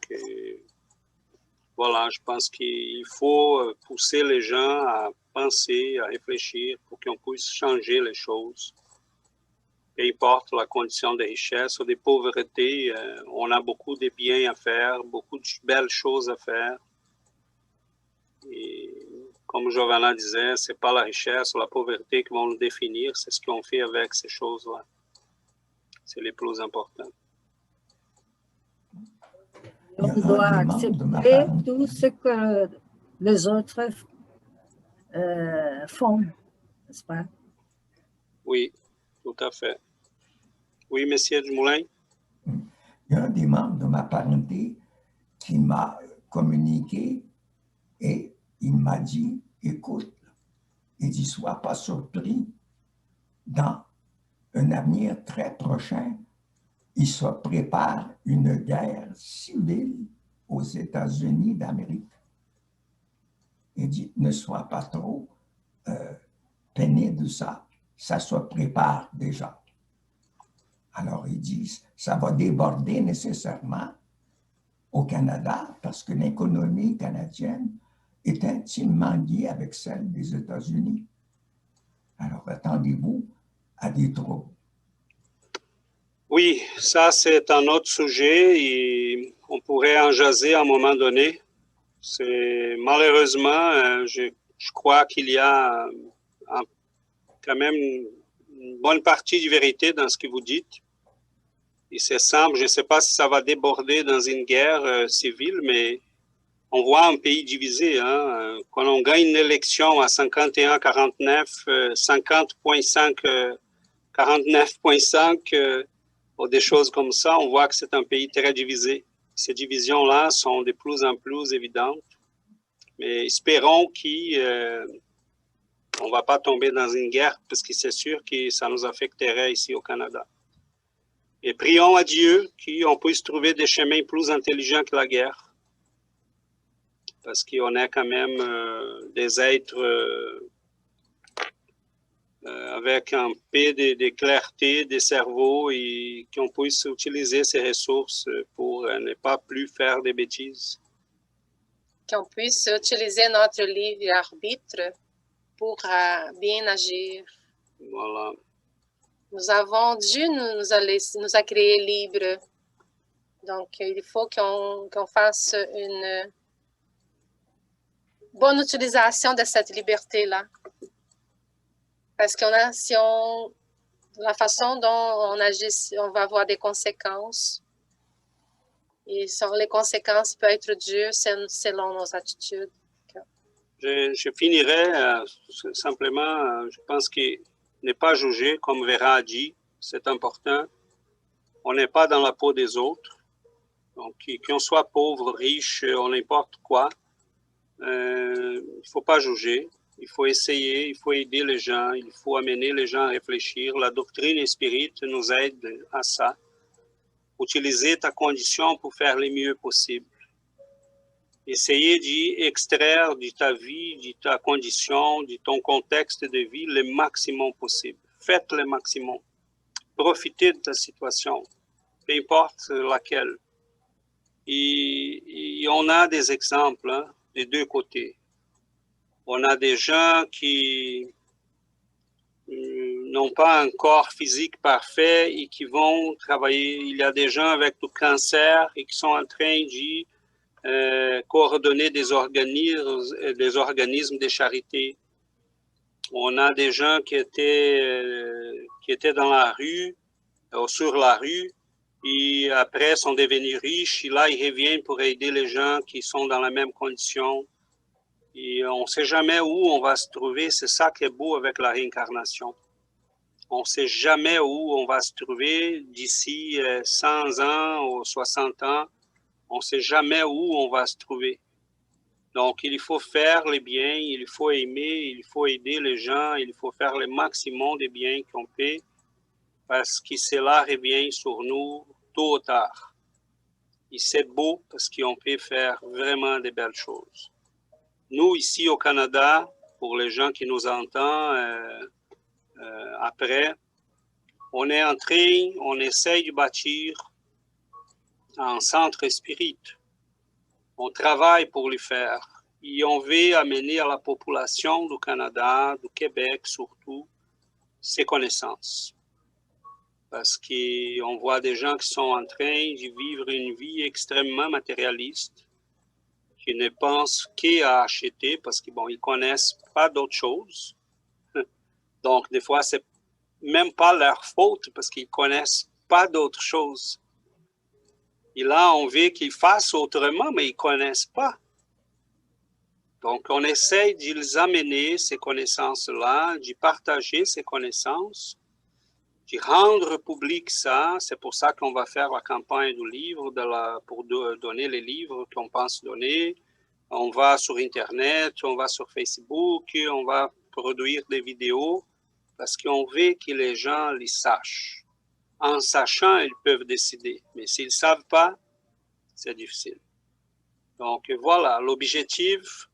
voilà, je pense qu'il faut pousser les gens à penser, à réfléchir pour qu'on puisse changer les choses. peu importe la condition de richesse ou de pauvreté, on a beaucoup de biens à faire, beaucoup de belles choses à faire. Et comme Giovanna disait, ce n'est pas la richesse ou la pauvreté qui vont nous définir, c'est ce qu'on fait avec ces choses-là. C'est les plus importants. On doit accepter tout ce que les autres font, n'est-ce pas? Oui, tout à fait. Oui, Monsieur Dumoulin? Il y a un des membres de ma parenté qui m'a communiqué et il m'a dit, écoute, il dit, sois pas surpris, dans un avenir très prochain, il se prépare une guerre civile aux États-Unis d'Amérique. Il dit, ne sois pas trop peiné de ça, ça se prépare déjà. Alors, ils disent, ça va déborder nécessairement au Canada parce que l'économie canadienne est intimement liée avec celle des États-Unis. Alors, attendez-vous à des troubles. Oui, ça, c'est un autre sujet et on pourrait en jaser à un moment donné. Malheureusement, je crois qu'il y a quand même une bonne partie de vérité dans ce que vous dites. Et c'est simple, je ne sais pas si ça va déborder dans une guerre civile, mais on voit un pays divisé. Hein? Quand on gagne une élection à 51-49, 50,5, 49,5, ou des choses comme ça, on voit que c'est un pays très divisé. Ces divisions-là sont de plus en plus évidentes. Mais espérons qu'on ne va pas tomber dans une guerre, parce que c'est sûr que ça nous affecterait ici au Canada. Et prions à Dieu qu'on puisse trouver des chemins plus intelligents que la guerre. Parce qu'on est quand même des êtres avec un peu de clarté des cerveaux et qu'on puisse utiliser ces ressources pour ne pas plus faire des bêtises. Qu'on puisse utiliser notre libre arbitre pour bien agir. Voilà. Dieu nous a créés libres. Donc, il faut qu'on fasse une bonne utilisation de cette liberté-là. Parce la façon dont on agit, on va avoir des conséquences. Et les conséquences peuvent être dures selon nos attitudes. Je finirai simplement, je pense que ne pas juger, comme Vera a dit, c'est important. On n'est pas dans la peau des autres. Donc, qu'on soit pauvre, riche, ou n'importe quoi, il ne faut pas juger. Il faut essayer, il faut aider les gens, il faut amener les gens à réfléchir. La doctrine et spirit nous aide à ça. Utiliser ta condition pour faire le mieux possible. Essayer d'extraire de ta vie, de ta condition, de ton contexte de vie le maximum possible. Faites le maximum. Profitez de ta situation, peu importe laquelle. Et on a des exemples des deux côtés. On a des gens qui n'ont pas un corps physique parfait et qui vont travailler. Il y a des gens avec du cancer et qui sont en train de coordonner des organismes de charité. On a des gens qui étaient dans la rue, sur la rue, et après sont devenus riches. Et là, ils reviennent pour aider les gens qui sont dans la même condition. Et on ne sait jamais où on va se trouver. C'est ça qui est beau avec la réincarnation. On ne sait jamais où on va se trouver d'ici 100 ans ou 60 ans. On ne sait jamais où on va se trouver. Donc, il faut faire le bien, il faut aimer, il faut aider les gens, il faut faire le maximum de bien qu'on peut parce que cela revient sur nous tôt ou tard. Et c'est beau parce qu'on peut faire vraiment de belles choses. Nous, ici au Canada, pour les gens qui nous entendent après, on est en train, on essaye de bâtir un centre spirit. On travaille pour le faire. Et on veut amener à la population du Canada, du Québec surtout, ces connaissances. parce qu'on voit des gens qui sont en train de vivre une vie extrêmement matérialiste, qui ne pensent qu'à acheter parce qu'ils ne connaissent pas d'autre chose. Donc, des fois, c'est même pas leur faute parce qu'ils connaissent pas d'autre chose. Et là, on veut qu'ils fassent autrement, mais ils connaissent pas. Donc, on essaye de les amener, ces connaissances-là, de partager ces connaissances, de rendre public ça. C'est pour ça qu'on va faire la campagne du livre, pour donner les livres qu'on pense donner. On va sur Internet, on va sur Facebook, on va produire des vidéos parce qu'on veut que les gens les sachent. En sachant, ils peuvent décider. Mais s'ils ne savent pas, c'est difficile. Donc voilà, l'objectif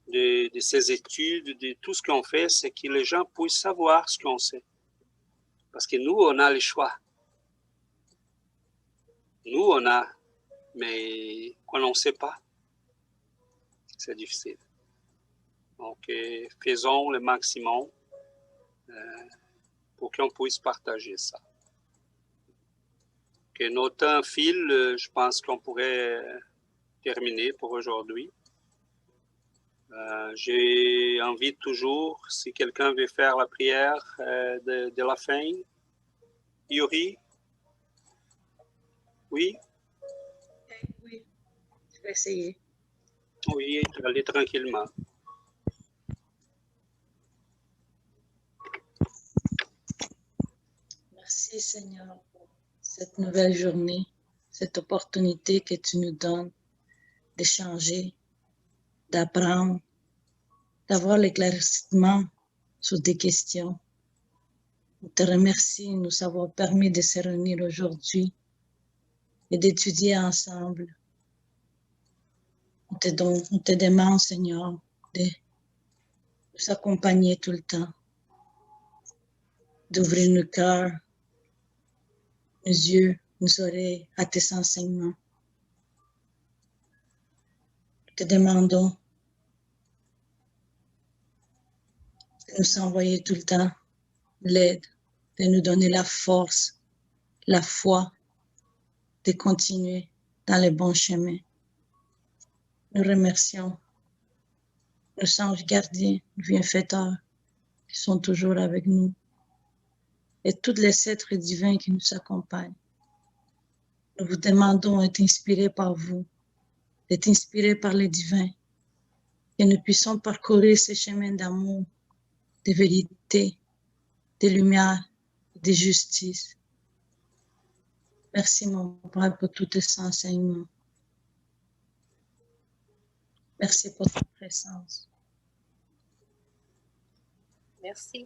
de ces études, de tout ce qu'on fait, c'est que les gens puissent savoir ce qu'on sait. Parce que nous, on a le choix. Nous, on a, mais quand on ne sait pas, c'est difficile. Donc, faisons le maximum pour qu'on puisse partager ça. Que notre temps file, je pense qu'on pourrait terminer pour aujourd'hui. J'invite toujours, si quelqu'un veut faire la prière de la fin. Yuri? Oui? Oui, je vais essayer. Oui, allez tranquillement. Merci Seigneur pour cette nouvelle journée, cette opportunité que tu nous donnes d'échanger, d'apprendre, d'avoir l'éclaircissement sur des questions. On te remercie de nous avoir permis de se réunir aujourd'hui et d'étudier ensemble. On te demande, Seigneur, de nous accompagner tout le temps, d'ouvrir nos cœurs, nos yeux, nos oreilles à tes enseignements. Te demandons de nous envoyer tout le temps l'aide, de nous donner la force, la foi, de continuer dans le bon chemin. Nous remercions nos anges gardiens, bienfaiteurs, qui sont toujours avec nous, et tous les êtres divins qui nous accompagnent. Nous vous demandons d'être inspirés par vous, d'être inspirés par les divins, que nous puissions parcourir ce chemin d'amour, de vérité, de lumière, de justice. Merci, mon Père, pour tous tes enseignements. Merci pour ta présence. Merci.